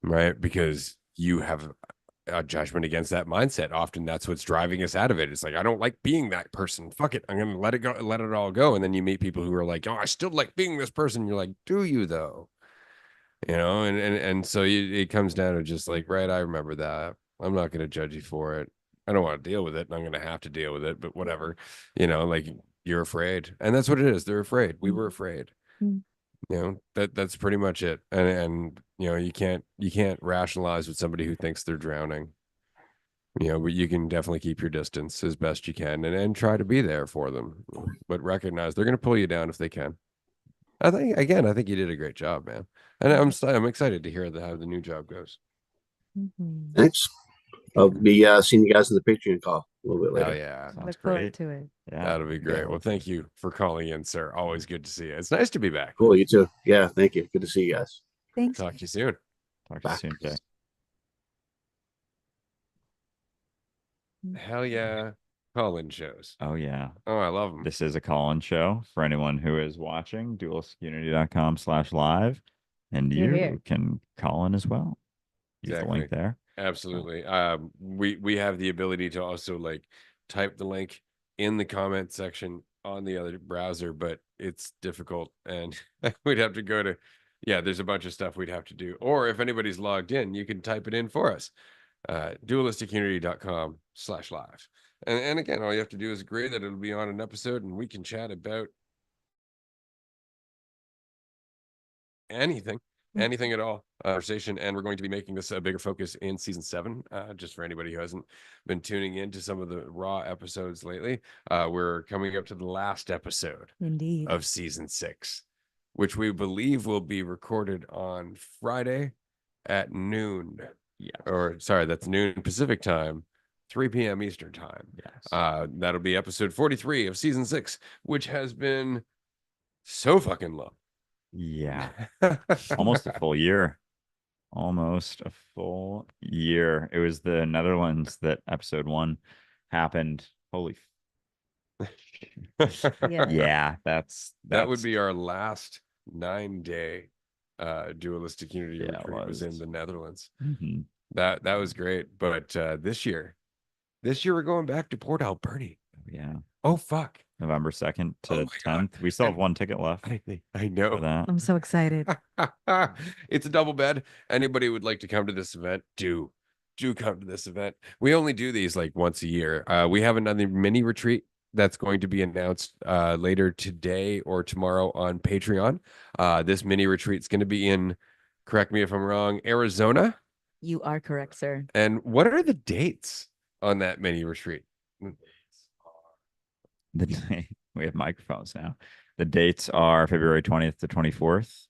right? Because you have a judgment against that mindset. Often that's what's driving us out of it. It's like, I don't like being that person. Fuck it. I'm going to let it go, let it all go. And then you meet people who are like, oh, I still like being this person. You're like, do you though? you know, and so it comes down to just like, right, I remember that. I'm not going to judge you for it. I don't want to deal with it, and I'm going to have to deal with it, but whatever, you know, like you're afraid, and that's what it is. They're afraid. We were afraid. Mm. You know, that's pretty much it. And you know, you can't rationalize with somebody who thinks they're drowning. You know, but you can definitely keep your distance as best you can, and try to be there for them, but recognize they're going to pull you down if they can. I think you did a great job, man. And I'm excited to hear how the new job goes. Mhm. Thanks. I'll be seeing you guys in the Patreon call a little bit Hell later. yeah. Sounds Look forward great. to it. Yeah. That'll be great. Well, thank you for calling in, sir. Always good to see you. It's nice to be back. Cool. You too. Yeah. Thank you. Good to see you guys. Thanks. Talk to you soon. Talk to you Bye. soon, Jay. Hell yeah. Call-in shows. Oh yeah. Oh, I love them. This is a call-in show for anyone who is watching, dualisticunity.com/live, and You're you here. can call in as well. Use the link there. Absolutely. We have the ability to also like type the link in the comment section on the other browser, but it's difficult, and we'd have to go to, yeah, there's a bunch of stuff we'd have to do. Or if anybody's logged in, you can type it in for us. Dualisticunity.com/live. And again, all you have to do is agree that it'll be on an episode, and we can chat about anything at all, conversation. And we're going to be making this a bigger focus in season 7, just for anybody who hasn't been tuning into some of the raw episodes lately. We're coming up to the last episode Indeed. of season 6, which we believe will be recorded on Friday at noon. Yeah. Or sorry, that's noon Pacific time, 3 p.m. Eastern time. Yes. That'll be episode 43 of season 6, which has been so fucking long. Yeah. Almost a full year. Almost a full year. It was the Netherlands that episode 1 happened. Holy. Yeah. Yeah, that would be our last 9-day Dualistic Unity Yeah, it retreat was in was. the Netherlands. Mhm. That was great. But this year we're going back to Port Alberni. Yeah. Oh fuck. November 2nd Oh to my God. 10th. We still have And one ticket left I know. for that. I'm so excited. It's a double bed. Anybody who would like to come to this event, do come to this event. We only do these like once a year. We have another mini retreat that's going to be announced later today or tomorrow on Patreon. This mini retreat is going to be in, correct me if I'm wrong, Arizona. You are correct, sir. And what are the dates on that mini retreat? We have microphones now. The dates are February 20th to 24th,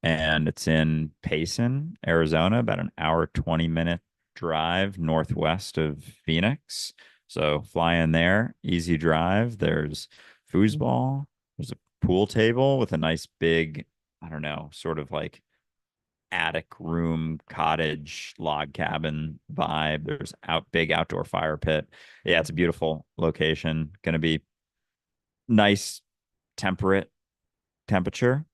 and it's in Payson, Arizona, about an hour, 20-minute drive northwest of Phoenix. So fly in there, easy drive. There's foosball. There's a pool table with a nice big, I don't know, sort of like attic room, cottage, log cabin vibe. There's big outdoor fire pit. Yeah, it's a beautiful location. Gonna be nice, temperate temperature,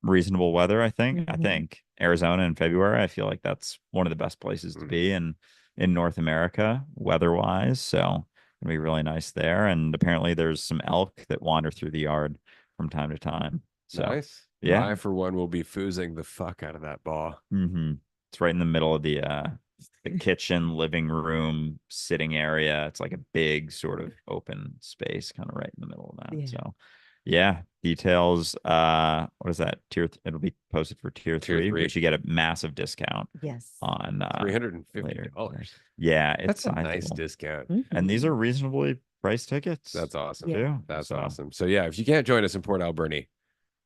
reasonable weather. I think. I Mhm. think Arizona in February. I feel like that's one of the best places to be in North America, weather-wise. So it'll be really nice there. And apparently, there's some elk that wander through the yard from time to time. So Nice. yeah. I, for one, will be foozing the fuck out of that ball. It's right in the middle of the kitchen, living room, sitting area. It's like a big sort of open space, kind of right in the middle of that. Yeah. So yeah, details. What is that? It'll be posted for tier 3, which you get a massive discount Yes. on $350. Yeah, it's That's a nice sizable. discount. And these are reasonably priced tickets. That's awesome. Yeah. too. That's So, awesome. So yeah, if you can't join us in Port Alberni,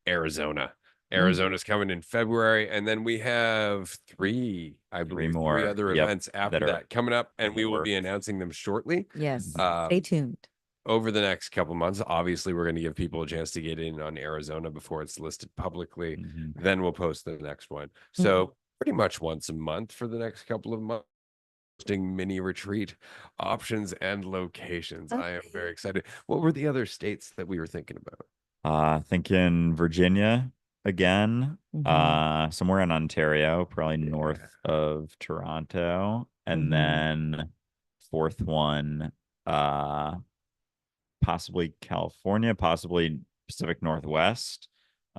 Arizona. Arizona's coming in February, and then we have 3, I believe, 3 more, other yep, events after that are that coming up, and in we the will be works. announcing them shortly. Yes. Um, Stay tuned. over the next couple months. Obviously, we're going to give people a chance to get in on Arizona before it's listed publicly. Then we'll post the next one. So pretty much once a month for the next couple of months. Mini retreat options and locations. I am very excited. What were the other states that we were thinking about? Thinking Virginia again, somewhere in Ontario, probably north of Toronto, and then 4th one, possibly California, possibly Pacific Northwest,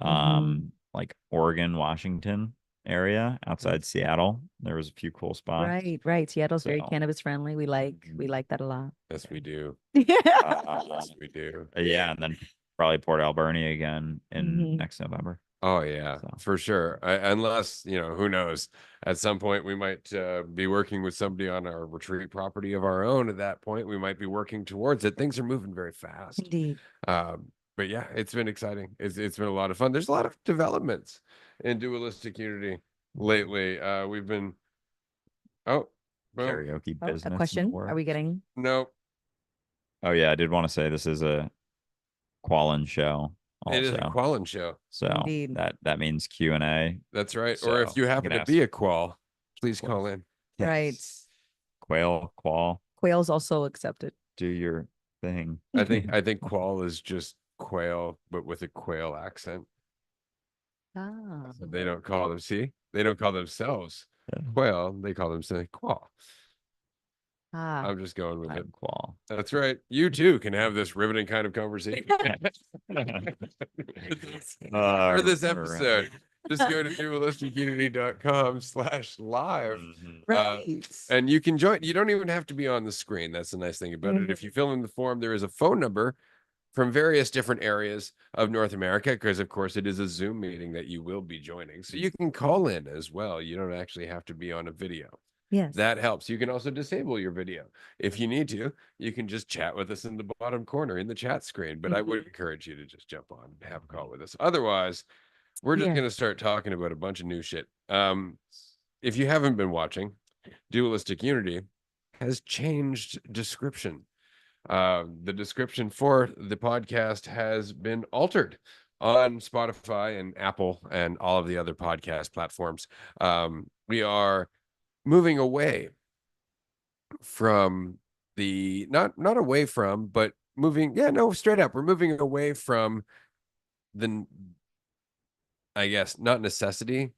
like Oregon, Washington area outside Seattle. There was a few cool spots. Right, right. Seattle's very So- cannabis friendly. We like that a lot. Yes, we do. Yeah. Yes, we do. Yeah, and then probably Port Alberni again in Mhm. next November. Oh yeah, So- for sure. Unless, who knows? At some point, we might be working with somebody on our retreat property of our own. At that point, we might be working towards it. Things are moving very fast. Indeed. But yeah, it's been exciting. It's been a lot of fun. There's a lot of developments in Dualistic Unity lately. We've been boom. Karaoke Oh, business. a in the question. Are we works. getting? Nope. Oh yeah, I did want to say this is a Quallen show It is a also. Quallen show. So Indeed. that means Q&A. That's right. Or if So, you you happen can to be ask- a qual, please call in. Right. Quail, qual, Quail's also accepted. do your thing. I think qual is just quail, but with a quail accent. Ah. So they don't call them. See, they don't call themselves quail. They call themselves qual. Ah. I'm just going with it. I'm qual. That's right. You too can have this riveting kind of conversation for this episode. Just go to dualisticunity.com/live. Right. And you can join. You don't even have to be on the screen. That's the nice thing about it. If you fill in the form, there is a phone number from various different areas of North America, because of course it is a Zoom meeting that you will be joining. So you can call in as well. You don't actually have to be on a video. Yes. That helps. You can also disable your video if you need to. You can just chat with us in the bottom corner in the chat screen. But I would encourage you to just jump on and have a call with us. Otherwise, we're just Yeah. going to start talking about a bunch of new shit. If you haven't been watching, Dualistic Unity has changed description. The description for the podcast has been altered on Spotify and Apple and all of the other podcast platforms. We are moving away from the not away from, but moving, straight up. We're moving away from the, I guess, not necessity,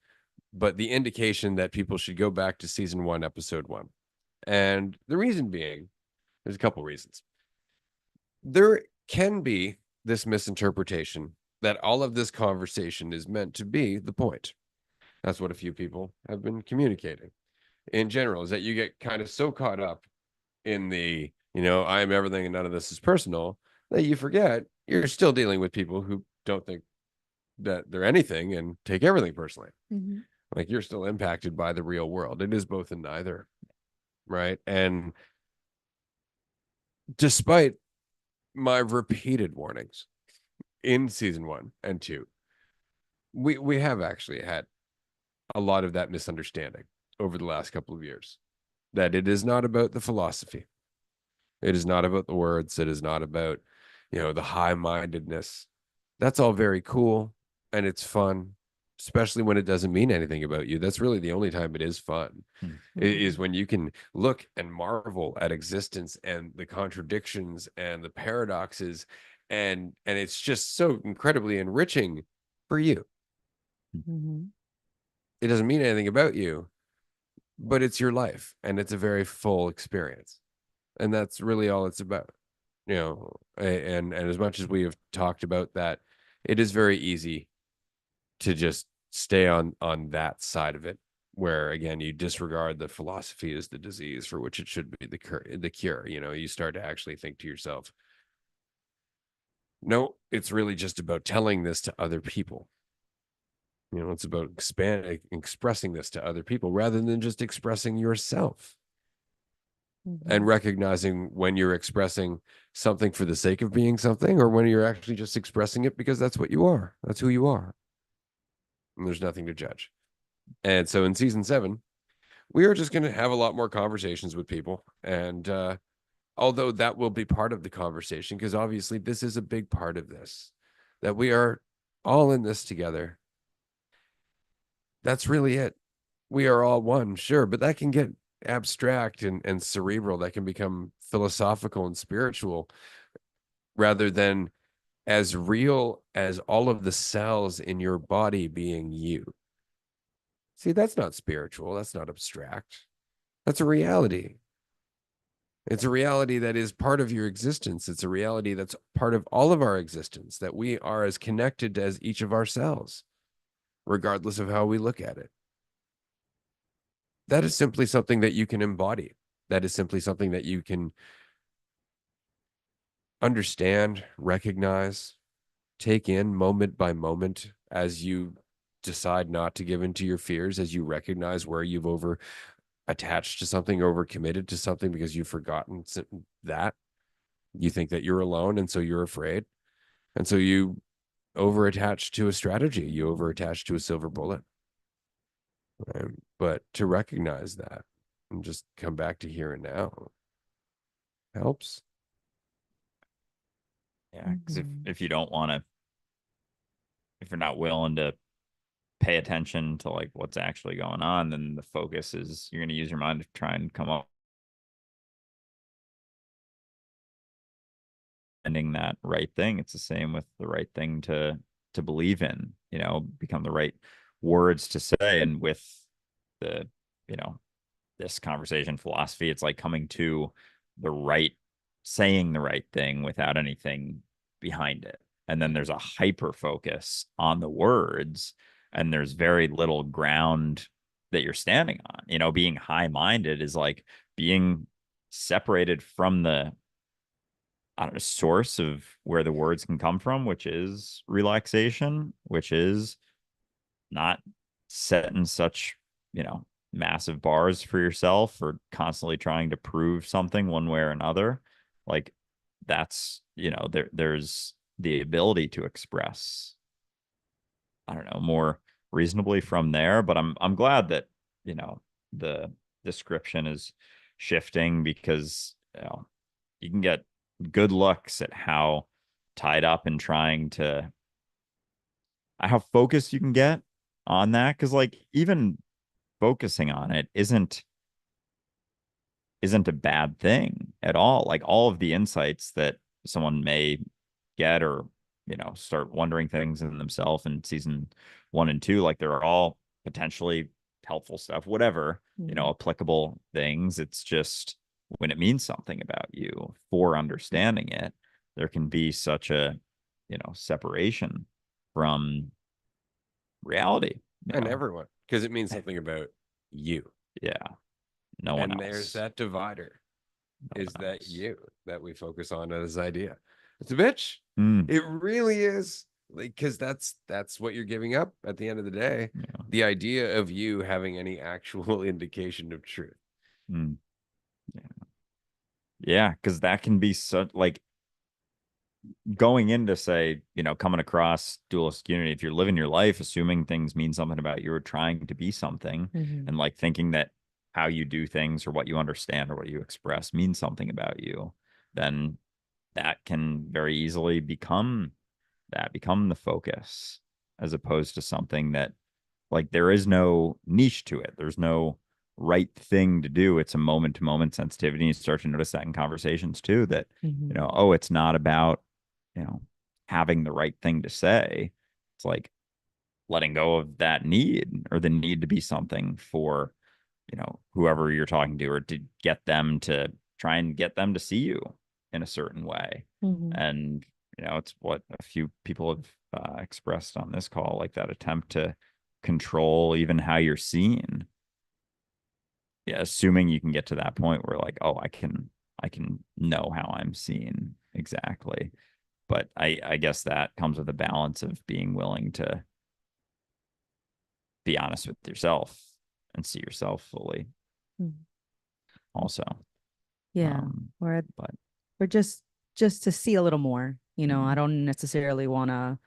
but the indication that people should go back to season 1, episode 1. And the reason being, there's a couple reasons. There can be this misinterpretation that all of this conversation is meant to be the point. That's what a few people have been communicating in general, is that you get kind of so caught up in the, I am everything and none of this is personal, that you forget you're still dealing with people who don't think that they're anything and take everything personally. Mhm. Like, you're still impacted by the real world. It is both and neither. Right. And despite my repeated warnings in season 1 and 2, we have actually had a lot of that misunderstanding over the last couple of years, that it is not about the philosophy. It is not about the words. It is not about, the high-mindedness. That's all very cool and it's fun, especially when it doesn't mean anything about you. That's really the only time it is fun. It is when you can look and marvel at existence and the contradictions and the paradoxes, and it's just so incredibly enriching for you. Mhm. It doesn't mean anything about you, but it's your life and it's a very full experience. And that's really all it's about. And as much as we have talked about that, it is very easy to just stay on that side of it, where again you disregard the philosophy as the disease for which it should be the cure. You start to actually think to yourself, no, it's really just about telling this to other people. It's about expressing this to other people rather than just expressing yourself. And recognizing when you're expressing something for the sake of being something, or when you're actually just expressing it because that's what you are. That's who you are. And there's nothing to judge. And so in season 7, we are just going to have a lot more conversations with people. And although that will be part of the conversation, because obviously this is a big part of this, that we are all in this together. That's really it. We are all one, sure, but that can get abstract and cerebral. That can become philosophical and spiritual, rather than as real as all of the cells in your body being you. See, that's not spiritual. That's not abstract. That's a reality. It's a reality that is part of your existence. It's a reality that's part of all of our existence, that we are as connected as each of our cells, regardless of how we look at it. that is simply something that you can embody. That is simply something that you can understand, recognize, take in moment by moment as you decide not to give into your fears, as you recognize where you've over attached to something, over committed to something because you've forgotten that you think that you're alone. And so you're afraid. And so you over attach to a strategy, you over attach to a silver bullet. But to recognize that and just come back to here and now helps. Yeah, because Mhm. if you don't want to, if you're not willing to pay attention to like what's actually going on, then the focus is you're going to use your mind to try and come up finding that right thing. It's the same with the right thing to believe in, you know, become the right words to say. And with the, you know, this conversation philosophy, it's like coming to the right, saying the right thing without anything behind it. And then there's a hyper focus on the words, and there's very little ground that you're standing on. You know, being high minded is like being separated from the, I don't know, source of where the words can come from, which is relaxation, which is not setting such, you know, massive bars for yourself or constantly trying to prove something one way or another. Like that's, you know, there's the ability to express, I don't know, more reasonably from there. But I'm glad that, you know, the description is shifting because, you know, you can get good looks at how tied up and trying to how focused you can get on that. Because like even focusing on it isn't a bad thing at all. Like all of the insights that someone may get or, you know, start wondering things in themselves in season 1 and 2, like they're all potentially helpful stuff, whatever, you know, applicable things. It's just when it means something about you for understanding it, there can be such a, you know, separation from reality, you And know. everyone, because it means something about you. Yeah, no one And else. there's that divider. No Is one that else. you that we focus on as idea? It's a bitch. Mm, It really is. Like, because that's what you're giving up at the end of the day. yeah. The idea of you having any actual indication of truth. Mm, yeah. Yeah, because that can be such like going into say, you know, coming across dualistic unity, if you're living your life assuming things mean something about you or trying to be something, Mhm. and like thinking that how you do things or what you understand or what you express means something about you, then that can very easily become the focus as opposed to something that like there is no niche to it. There's no right thing to do. It's a moment to moment sensitivity. You start to notice that in conversations too, that, you know, oh, it's not about, you know, having the right thing to say. It's like letting go of that need or the need to be something for, you know, whoever you're talking to or to get them to try and get them to see you in a certain way. Mhm. And, you know, it's what a few people have expressed on this call, like that attempt to control even how you're seen. Yeah, assuming you can get to that point where like, oh, I can know how I'm seen exactly. But I guess that comes with a balance of being willing to be honest with yourself and see yourself fully Mhm. also. Yeah. Or But or just to see a little more. You know, I mm, don't necessarily want to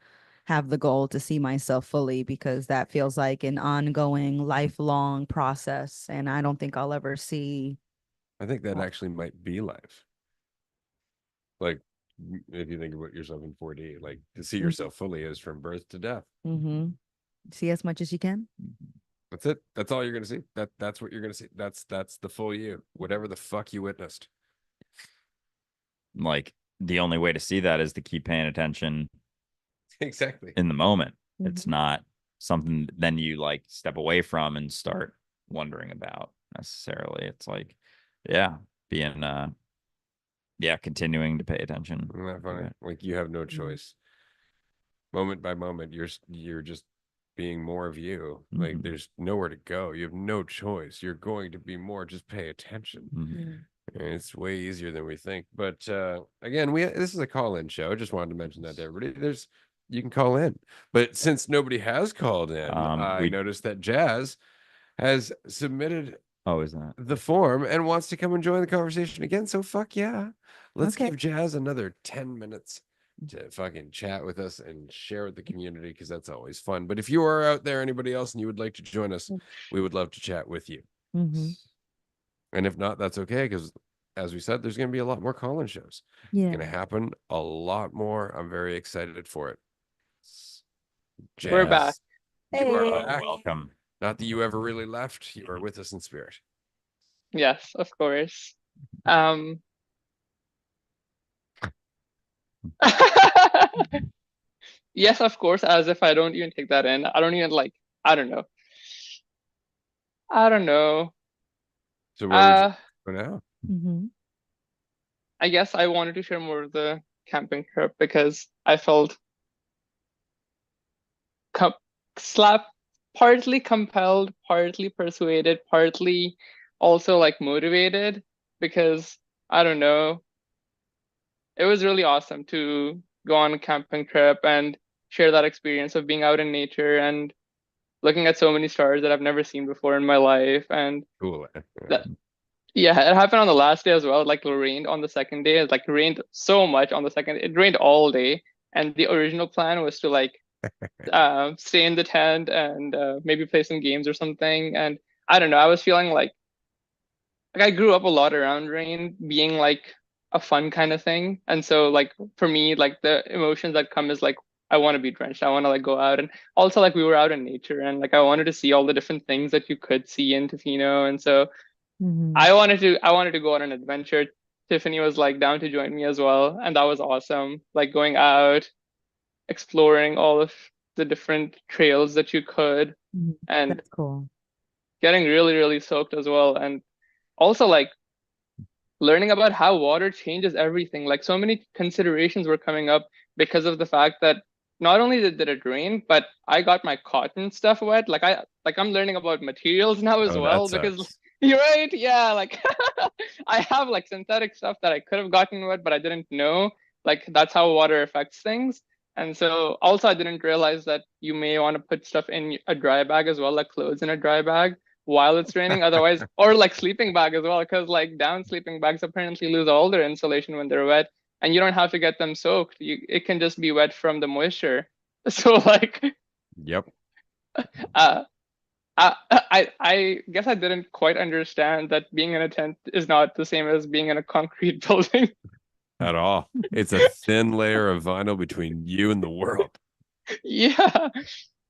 have the goal to see myself fully because that feels like an ongoing, lifelong process. And I don't think I'll ever see. I think that Well, actually might be life. Like, if you think about yourself in 4D, like to see yourself fully is from birth to death. mm-hmm. See as much as you can. That's it. That's all you're gonna see. That's what you're gonna see. That's the full you. Whatever the fuck you witnessed. like the only way to see that is to keep paying attention Exactly. in the moment. It's Mhm. not something then you like step away from and start wondering about necessarily. It's like, yeah, being yeah, continuing to pay attention Isn't that to funny? it. Like you have no choice. Moment by moment, you're just being more of you. Like Mhm. there's nowhere to go. You have no choice. You're going to be more. Just pay attention. Mhm. And it's way easier than we think. But again, this is a call-in show. Just wanted to mention that to everybody. You can call in. But since nobody has called in, I We noticed that Jazz has submitted oh, is that the form and wants to come and join the conversation again. So fuck yeah. Let's Okay. give Jazz another 10 minutes to fucking chat with us and share with the community, because that's always fun. But if you are out there, anybody else, and you would like to join us, we would love to chat with you. Mm-hmm. And if not, that's okay, because as we said, there's going to be a lot more call-in shows. Yeah. Going to happen a lot more. I'm very excited for it. Jazz, We're back. you are Hey. back. welcome? Not that you ever really left. You are with us in spirit. Yes, of course. Yes, of course, as if I don't even take that in. I don't even like, I don't know. I don't know. So where would you Uh, go now? Mm-hmm. I guess I wanted to share more of the camping trip because I felt com slap partly compelled, partly persuaded, partly also like motivated because I don't know. It was really awesome to go on a camping trip and share that experience of being out in nature and looking at so many stars that I've never seen before in my life. And Cool. that, yeah, it happened on the last day as well. Like it rained on the second day. It like rained so much on the second. It rained all day. And the original plan was to like stay in the tent and maybe play some games or something. And I don't know. I was feeling like I grew up a lot around rain being like a fun kind of thing. And so like for me, like the emotions that come is like I want to be drenched. I want to like go out and also like we were out in nature and like I wanted to see all the different things that you could see in Tofino. And so Mm-hmm. I wanted to go on an adventure. Tiffany was like down to join me as well, and that was awesome. Like going out, exploring all of the different trails that you could Mm-hmm. and That's cool. getting really, really soaked as well. And also like learning about how water changes everything. Like so many considerations were coming up because of the fact that not only did it rain, but I got my cotton stuff wet. I'm learning about materials now as Oh, that well because sucks. you're right. Yeah, like I have like synthetic stuff that I could have gotten wet, but I didn't know. Like that's how water affects things. And so also I didn't realize that you may want to put stuff in a dry bag as well, like clothes in a dry bag while it's raining. Otherwise, or like sleeping bag as well, because like down sleeping bags apparently lose all their insulation when they're wet, and you don't have to get them soaked. It can just be wet from the moisture. So like, Yep. uh, I guess I didn't quite understand that being in a tent is not the same as being in a concrete building. At all. It's a thin layer of vinyl between you and the world. Yeah,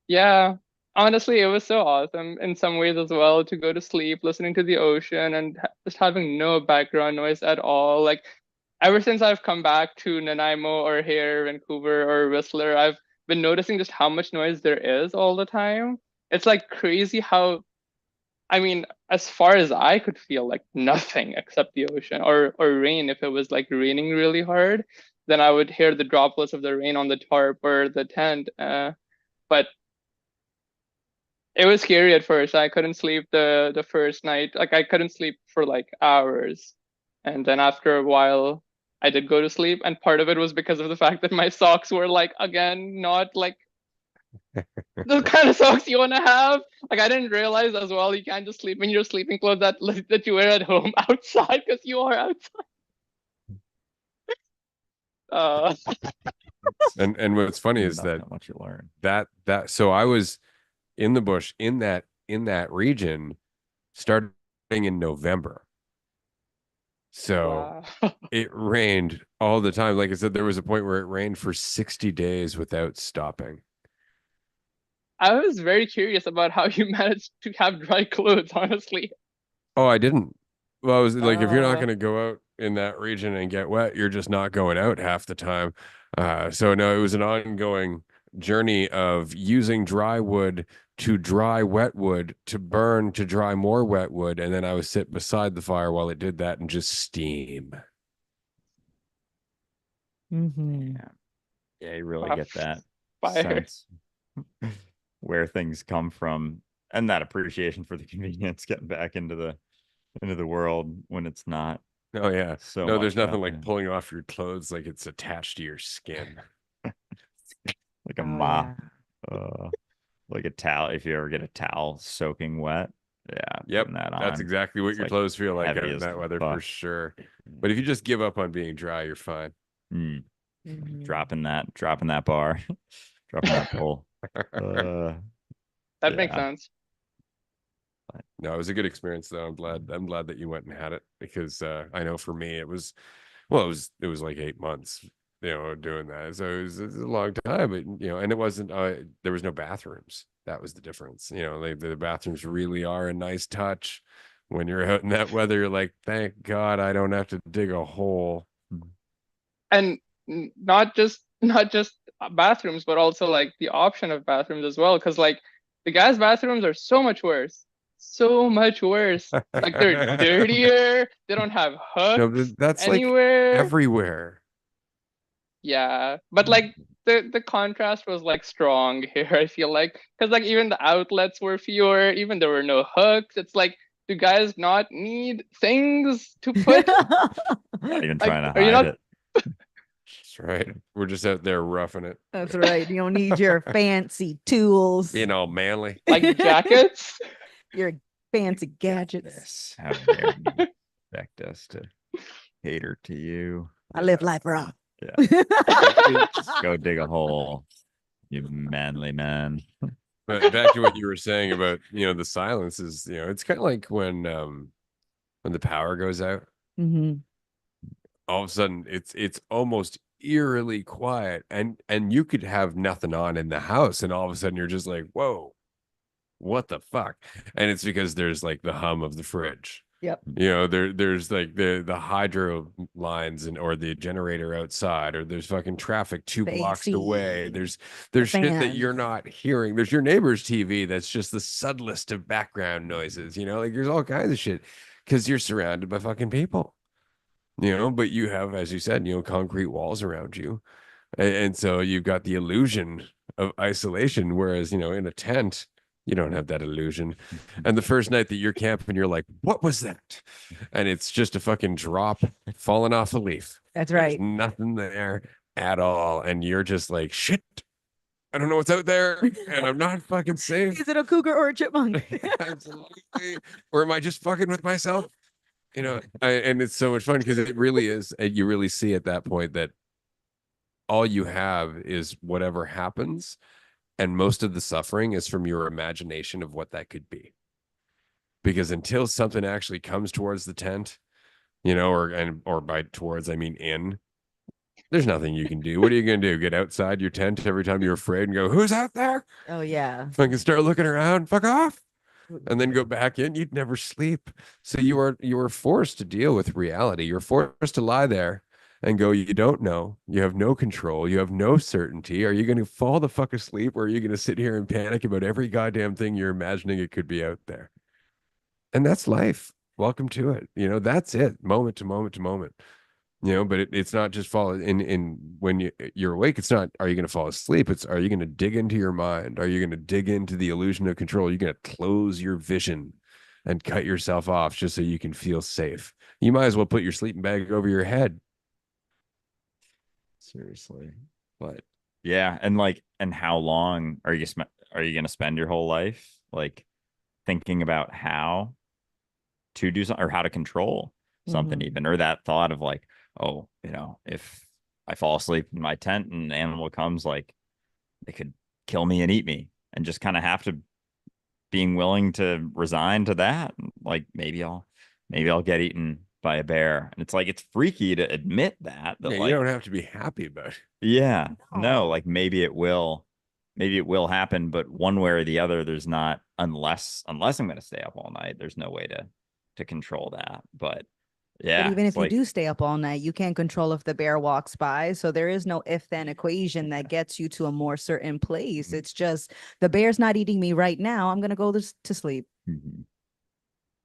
yeah. Honestly, it was so awesome in some ways as well to go to sleep, listening to the ocean and just having no background noise at all. Like ever since I've come back to Nanaimo or here, Vancouver or Whistler, I've been noticing just how much noise there is all the time. It's like crazy how, I mean, as far as I could feel like nothing except the ocean or rain. If it was like raining really hard, then I would hear the droplets of the rain on the tarp or the tent. But it was scary at first. I couldn't sleep the first night. Like I couldn't sleep for like hours. And then after a while I did go to sleep, and part of it was because of the fact that my socks were like again not like the kind of socks you want to have. Like I didn't realize as well you can't just sleep in your sleeping clothes that you wear at home outside because you are outside. Uh And what's funny is Not that much you learn. so I was in the bush in that region starting in November. So wow. it rained all the time. Like I said, there was a point where it rained for 60 days without stopping. I was very curious about how you managed to have dry clothes, honestly. Oh, I didn't. Well, I was like, if you're not Uh going to go out in that region and get wet, you're just not going out half the time. So no, it was an ongoing journey of using dry wood to dry wet wood to burn to dry more wet wood, and then I would sit beside the fire while it did that and just steam. Mm-hmm. Yeah, you really wow, get that fire. sense. where things come from, and that appreciation for the convenience getting back into the world when it's not Oh yeah. so No, there's much nothing out like there. pulling off your clothes like it's attached to your skin. Like a Oh, mop, yeah. like a towel. If you ever get a towel soaking wet, yeah, Yep. putting that That's on. exactly what It's your like clothes feel like out heavy in as that weather for fuck. sure. But if you just give up on being dry, you're fine. Mm, Mhm. dropping that bar, dropping that pull. That makes Yeah. sense. No, it was a good experience though. I'm glad that you went and had it because I know for me it was it was like 8 months, doing that. So it was a long time, but and it wasn't there was no bathrooms. That was the difference. The bathrooms really are a nice touch. When you're out in that weather, you're like, thank God I don't have to dig a hole. And not just bathrooms, but also like the option of bathrooms as well. Because like the guys' bathrooms are so much worse, so much worse. Like they're dirtier. They don't have No, hooks that's like anywhere. everywhere. Yeah, but like the contrast was like strong here. I feel like because like even the outlets were fewer, even there were no hooks. It's like, do guys not need things to put? Not even Like, trying to are you hide not it. That's right. We're just out there roughing it, That's right. You don't need your fancy tools, being all manly. like jackets? your fancy gadgets. This. How dare you expect us to cater to you? I live life raw. Yeah. Go dig a hole, you manly man. But back to what you were saying about, the silence is, it's kind of like when the power goes out, Hmm. all of a sudden it's almost eerily quiet and you could have nothing on in the house and all of a sudden you're just like, whoa, what the fuck? And it's because there's like the hum of the fridge. Yep. There's like the hydro lines or the generator outside, or there's fucking traffic two The blocks AC, away. the There's shit that you're fans. not hearing. There's your neighbor's TV that's just the subtlest of background noises. Like there's all kinds of shit because you're surrounded by fucking people. But you have, as you said, concrete walls around you, and so you've got the illusion of isolation, whereas in a tent you don't have that illusion. And the first night that you're camping, you're like, what was that? And it's just a fucking drop falling off a leaf. That's There's right. nothing there at all, and you're just like, shit, I don't know what's out there, and I'm not fucking safe. Is it a cougar or a chipmunk? Absolutely. Or am I just fucking with myself? And it's so much fun because it really is. You really see at that point that all you have is whatever happens, and most of the suffering is from your imagination of what that could be. Because until something actually comes towards the tent, or by towards I mean in, there's nothing you can do. What are you gonna do? Get outside your tent every time you're afraid and go, who's out there? Oh yeah. Fucking start looking around, fuck off, and then go back in. You'd never sleep. So you are forced to deal with reality. You're forced to lie there and go, you don't know. You have no control. You have no certainty. Are you going to fall the fuck asleep, or are you going to sit here and panic about every goddamn thing you're imagining it could be out there? And that's life. Welcome to it. That's it. Moment to moment to moment. But it's not just fall in when you're awake. It's not, are you going to fall asleep? It's, are you going to dig into your mind? Are you going to dig into the illusion of control? You're going to close your vision and cut yourself off just so you can feel safe. You might as well put your sleeping bag over your head. Seriously. But yeah, and how long are you going to spend your whole life like thinking about how to do something or how to control something, even, or that thought of like, oh, if I fall asleep in my tent and an animal comes, like they could kill me and eat me, and just kind of have to being willing to resign to that. Like maybe I'll get eaten by a bear. And it's like, it's freaky to admit that Yeah, like, you don't have to be happy about it. yeah, No. no, like maybe it will happen, but one way or the other, there's not, unless I'm going to stay up all night, there's no way to control that. But yeah, But even it's if you like, do stay up all night, you can't control if the bear walks by. So there is no if-then equation that gets you to a more certain place. It's just the bear's not eating me right now. I'm gonna go to sleep. mhm.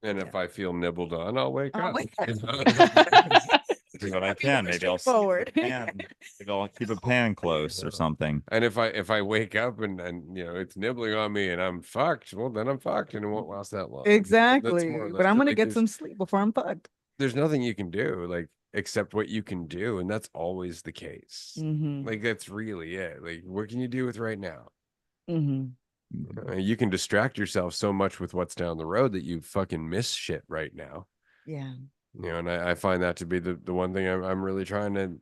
And if I feel nibbled on, I'll wake I'll up. wake up. do what I That'd be can. more Maybe I'll straightforward. maybe I'll keep a pan close or something. And if I wake up and it's nibbling on me and I'm fucked, well then I'm fucked and it won't last that long. That's Exactly. more or But less I'm it. gonna Like, get some sleep before I'm fucked. there's nothing you can do like except what you can do, and that's always the case. Mm-hmm. Like that's really it. Like what can you do with right now? Mm-hmm. You can distract yourself so much with what's down the road that you fucking miss shit right now. Yeah. And I find that to be the one thing I'm really trying to,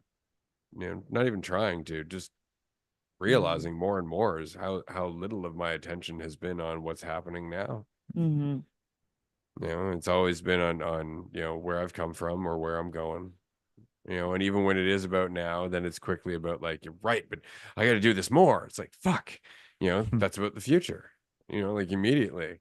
not even trying to, just realizing more and more is how little of my attention has been on what's happening now. Mm-hmm. It's always been on where I've come from or where I'm going. And even when it is about now, then it's quickly about like, you're right, but I got to do this more. It's like, fuck, that's about the future, like immediately.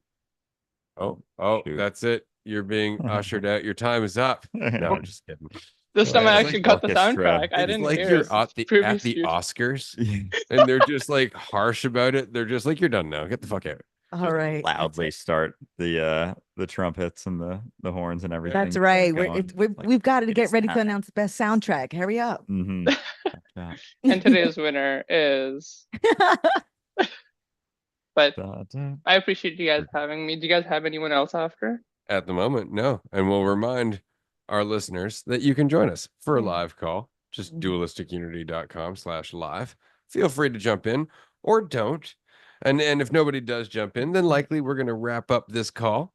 Oh, Shoot. that's it. You're being ushered out. Your time is up. No, just kidding. This time I It's actually like got the orchestra. soundtrack. I It's didn't like hear you're it. at the Previous years. Oscars and they're just like harsh about it. They're just like, you're done now. Get the fuck out. All right. Loudly start the trumpets and the horns and everything. That's right. going. We've got to it get is ready to time. announce the best soundtrack. Hurry up. Mhm. Yeah. And today's winner is. But Da-da. I appreciate you guys having me. Do you guys have anyone else after? At the moment, no. And we'll remind our listeners that you can join us for a Yeah. live call. Just dualisticunity.com/live. Feel free to jump in or don't. And if nobody does jump in, then likely we're going to wrap up this call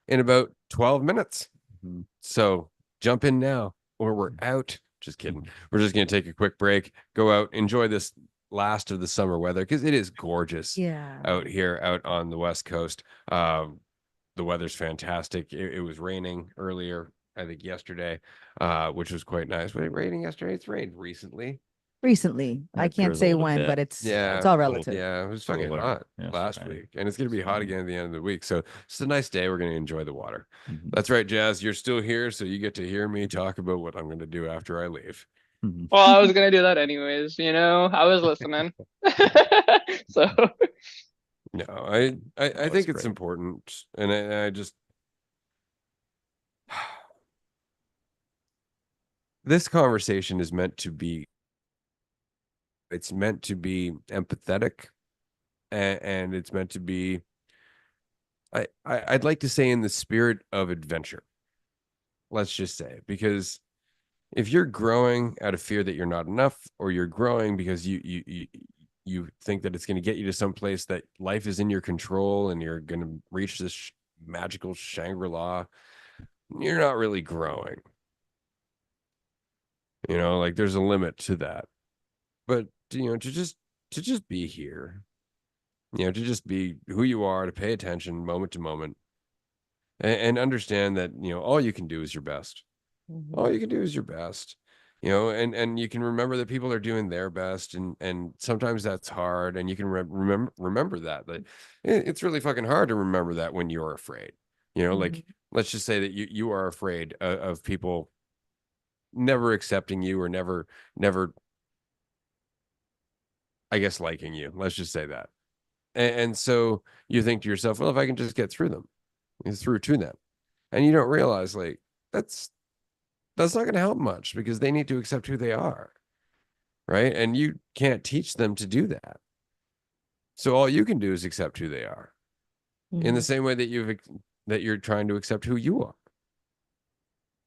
in about 12 minutes. Mhm. So jump in now or we're out. Just kidding. We're just going to take a quick break, go out, enjoy this last of the summer weather because it is gorgeous Yeah. out here, out on the West Coast. The weather's fantastic. It was raining earlier, I think yesterday, which was quite nice. Was it raining yesterday? It's rained recently. Recently. Yeah, I there can't was a say little when, bit. but it's Yeah, all a little relative. Yeah, it was fucking Cooler hot last yesterday. week, and it's gonna be hot again at the end of the week. So it's a nice day. We're gonna enjoy the water. Mhm. That's right, Jazz. You're still here, so you get to hear me talk about what I'm gonna do after I leave. Mhm. Well, I was gonna do that anyways, I was listening. So No, I was think it's great. important, and I just this conversation is meant to be. It's meant to be empathetic, and it's meant to be. I'd like to say in the spirit of adventure. Let's just say, because if you're growing out of fear that you're not enough, or you're growing because you think that it's going to get you to some place that life is in your control and you're going to reach this magical Shangri-La, you're not really growing. Like there's a limit to that. But to just be here, to just be who you are, to pay attention moment to moment, and understand that all you can do is your best. Mhm. All you can do is your best. And you can remember that people are doing their best, and sometimes that's hard, and you can remember that it's really fucking hard to remember that when you're afraid. Like let's just say that you are afraid of people never accepting you, or never I guess liking you. Let's just say that. And so you think to yourself, well, if I can just get through to them, and you don't realize like that's not going to help much, because they need to accept who they are, right? And you can't teach them to do that. So all you can do is accept who they are, in the same way that you're trying to accept who you are.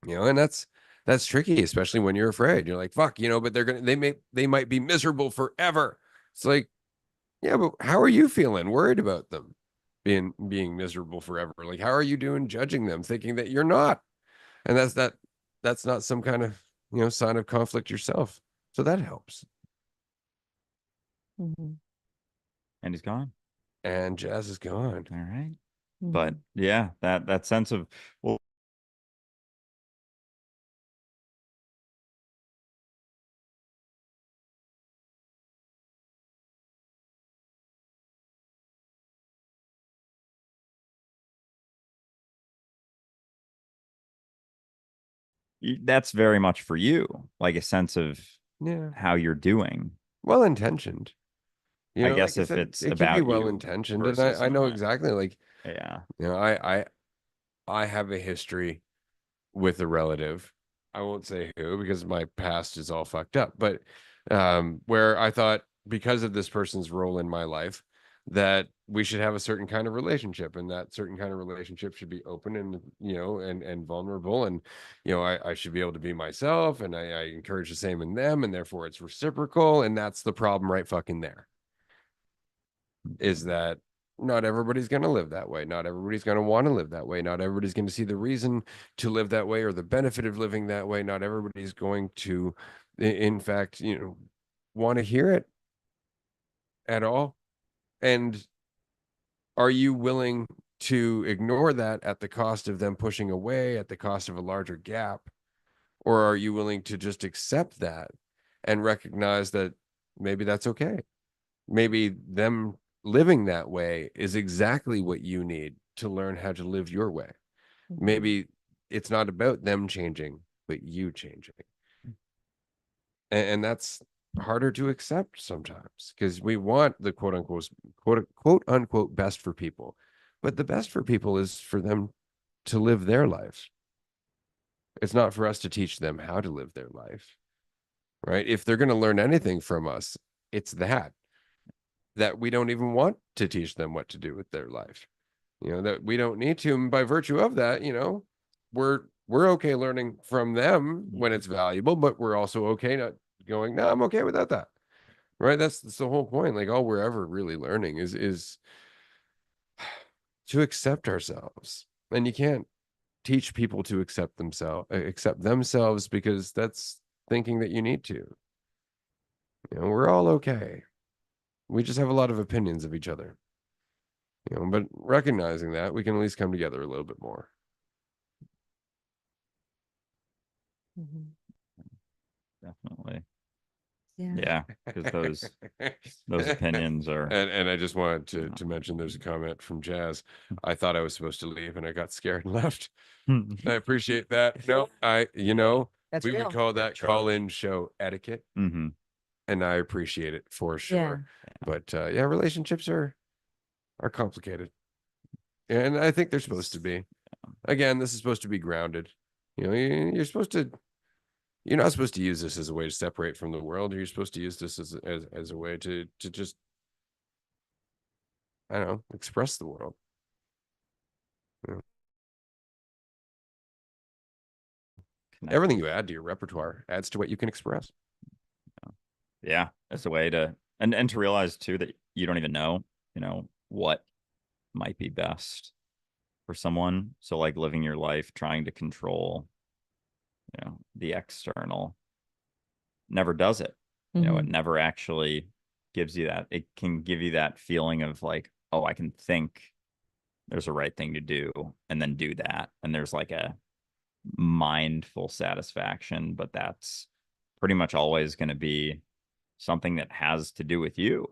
And that's tricky, especially when you're afraid. You're like, fuck, but they might be miserable forever. It's like, yeah, but how are you feeling worried about them being miserable forever? Like, how are you doing judging them, thinking that you're not? And that's not some kind of sign of conflict yourself. So that helps. Mhm. And he's gone. And Jazz is gone. All right. Mhm. But yeah, that sense of, well, that's very much for you, like a sense of Yeah, how you're doing. well intentioned. I guess like if said, it's it can be about well you intentioned, and versus I know not. exactly. Like, Yeah. I have a history with a relative I won't say who because my past is all fucked up, but where I thought because of this person's role in my life that we should have a certain kind of relationship, and that certain kind of relationship should be open and and vulnerable, and I should be able to be myself, and I encourage the same in them, and therefore it's reciprocal. And that's the problem right fucking there, is that not everybody's going to live that way. Not everybody's going to want to live that way. Not everybody's going to see the reason to live that way or the benefit of living that way. Not everybody's going to, in fact, want to hear it at all. And are you willing to ignore that at the cost of them pushing away, at the cost of a larger gap? Or are you willing to just accept that and recognize that maybe that's okay? Maybe them living that way is exactly what you need to learn how to live your way. Maybe it's not about them changing, but you changing. And that's harder to accept sometimes because we want the quote unquote best for people. But the best for people is for them to live their life. It's not for us to teach them how to live their life, right? If they're going to learn anything from us, it's that we don't even want to teach them what to do with their life. That we don't need to. And by virtue of that, we're okay learning from them when it's valuable, but we're also okay not going, no, I'm okay without that. Right. That's the whole point. Like all we're ever really learning is to accept ourselves. And you can't teach people to accept themselves because that's thinking that you need to. We're all okay. We just have a lot of opinions of each other. But recognizing that, we can at least come together a little bit more. Definitely. Yeah. Because those opinions are. And I just wanted to mention there's a comment from Jazz. I thought I was supposed to leave and I got scared and left. I appreciate that. No, That's we real. would call that call-in show etiquette. Mm-hmm. And I appreciate it for sure. Yeah. But relationships are complicated. And I think they're supposed to be. Again, this is supposed to be grounded. You're not supposed to use this as a way to separate from the world. You're supposed to use this as a way to just, I don't know, express the world. Everything you add to your repertoire adds to what you can express. Yeah, it's a way to and to realize too that you don't even know, what might be best for someone. So like living your life trying to control, the external never does it. It never actually gives you that. It can give you that feeling of like, oh, I can think there's a right thing to do and then do that. And there's like a mindful satisfaction, but that's pretty much always going to be something that has to do with you,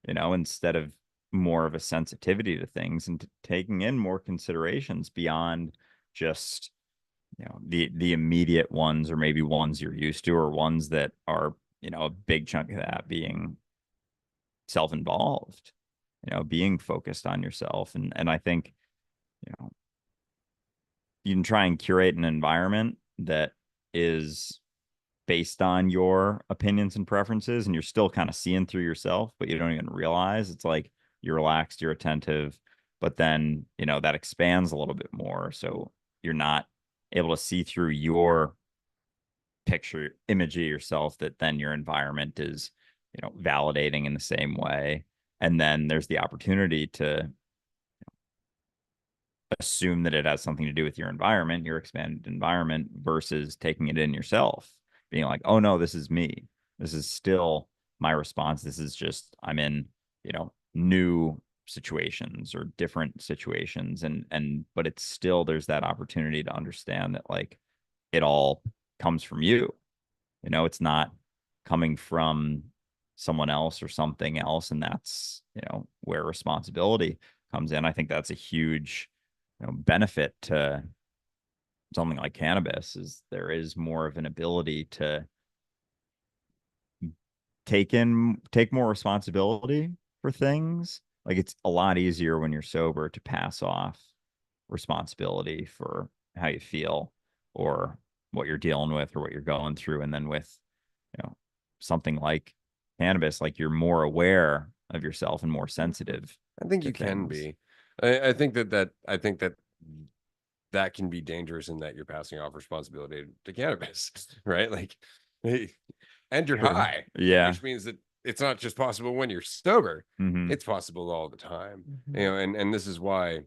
instead of more of a sensitivity to things and taking in more considerations beyond just the immediate ones, or maybe ones you're used to, or ones that are a big chunk of that being self-involved, being focused on yourself. And I think you can try and curate an environment that is based on your opinions and preferences, and you're still kind of seeing through yourself, but you don't even realize. It's like you're relaxed, you're attentive, but then that expands a little bit more, so you're not able to see through your picture image of yourself that then your environment is validating in the same way. And then there's the opportunity to assume that it has something to do with your environment, your expanded environment, versus taking it in yourself, being like, oh no, this is me, this is still my response, this is just I'm in new situations or different situations, and but it's still, there's that opportunity to understand that like it all comes from you. It's not coming from someone else or something else, and that's where responsibility comes in. I think that's a huge benefit to something like cannabis, is there is more of an ability to take more responsibility for things. Like it's a lot easier when you're sober to pass off responsibility for how you feel or what you're dealing with or what you're going through. And then with, something like cannabis, like you're more aware of yourself and more sensitive. I think to you can things. be. I think that can be dangerous in that you're passing off responsibility to cannabis, right? Like, and you're high, Yeah. which means that it's not just possible when you're sober, Mhm. it's possible all the time. Mhm. And this is why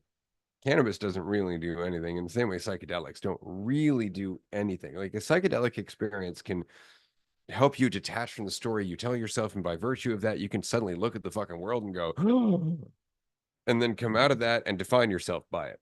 cannabis doesn't really do anything in the same way psychedelics don't really do anything. Like a psychedelic experience can help you detach from the story you tell yourself, and by virtue of that, you can suddenly look at the fucking world and go, and then come out of that and define yourself by it,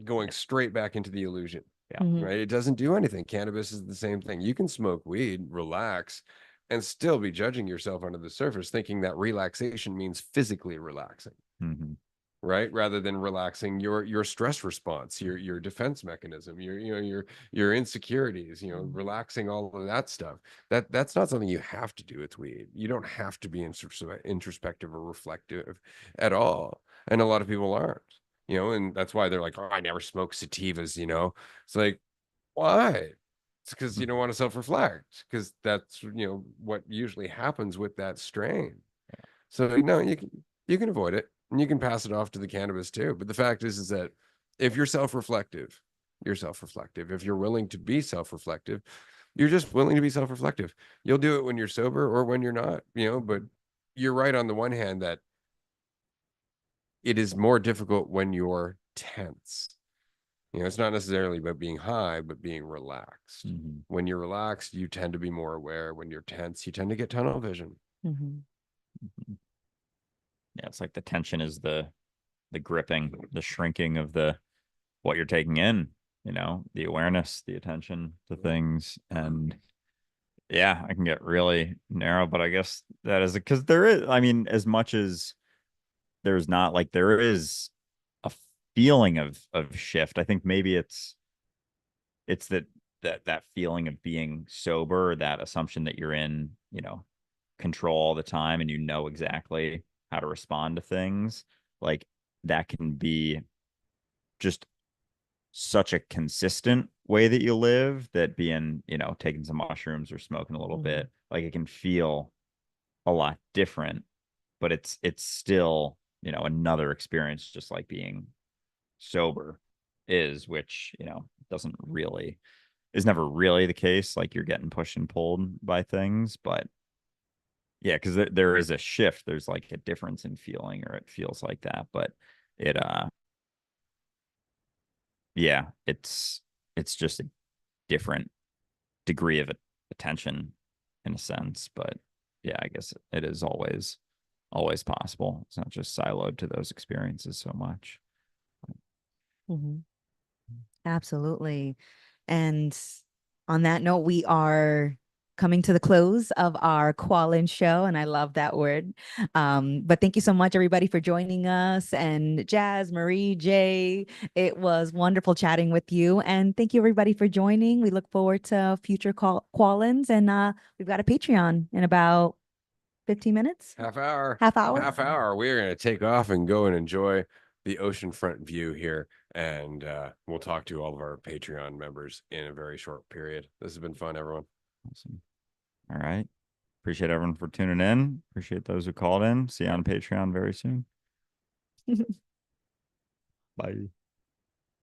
going straight back into the illusion. Yeah. Mhm. Right? It doesn't do anything. Cannabis is the same thing. You can smoke weed, relax, and still be judging yourself under the surface, thinking that relaxation means physically relaxing, Mhm. right? Rather than relaxing your stress response, your defense mechanism, your insecurities, relaxing all of that stuff. That's not something you have to do with weed. You don't have to be introspective or reflective at all. And a lot of people aren't, and that's why they're like, oh, I never smoke sativas. It's like, why? It's because you don't want to self-reflect, because that's what usually happens with that strain. So no, you can avoid it, and you can pass it off to the cannabis too. But the fact is that if you're self-reflective, you're self-reflective. If you're willing to be self-reflective, you're just willing to be self-reflective. You'll do it when you're sober or when you're not, but you're right on the one hand that it is more difficult when you're tense. It's not necessarily about being high, but being relaxed. Mhm. When you're relaxed, you tend to be more aware. When you're tense, you tend to get tunnel vision. Mhm. Yeah, it's like the tension is the gripping, the shrinking of the what you're taking in, the awareness, the attention to things. And yeah, I can get really narrow, but I guess that is because there is, I mean, as much as there's not, like, there is a feeling of shift. I think maybe it's that feeling of being sober, that assumption that you're in, control all the time and exactly how to respond to things. Like, that can be just such a consistent way that you live, that being, taking some mushrooms or smoking a little bit, like, it can feel a lot different, but it's still, another experience, just like being sober is, which, doesn't really is never really the case. Like, you're getting pushed and pulled by things, but yeah, because there is a shift. There's like a difference in feeling, or it feels like that, but it yeah, it's just a different degree of attention in a sense. But yeah, I guess it is always possible. It's not just siloed to those experiences so much. Mhm. Absolutely. And on that note, we are coming to the close of our call-in show, and I love that word. But thank you so much, everybody, for joining us. And Jazz, Marie, Jay, it was wonderful chatting with you. And thank you, everybody, for joining. We look forward to future call-ins, and we've got a Patreon in about 15 minutes. Half hour. Half hour. Half hour. We're going to take off and go and enjoy the oceanfront view here. And we'll talk to all of our Patreon members in a very short period. This has been fun, everyone. Awesome. All right. Appreciate everyone for tuning in. Appreciate those who called in. See you on Patreon very soon. Bye.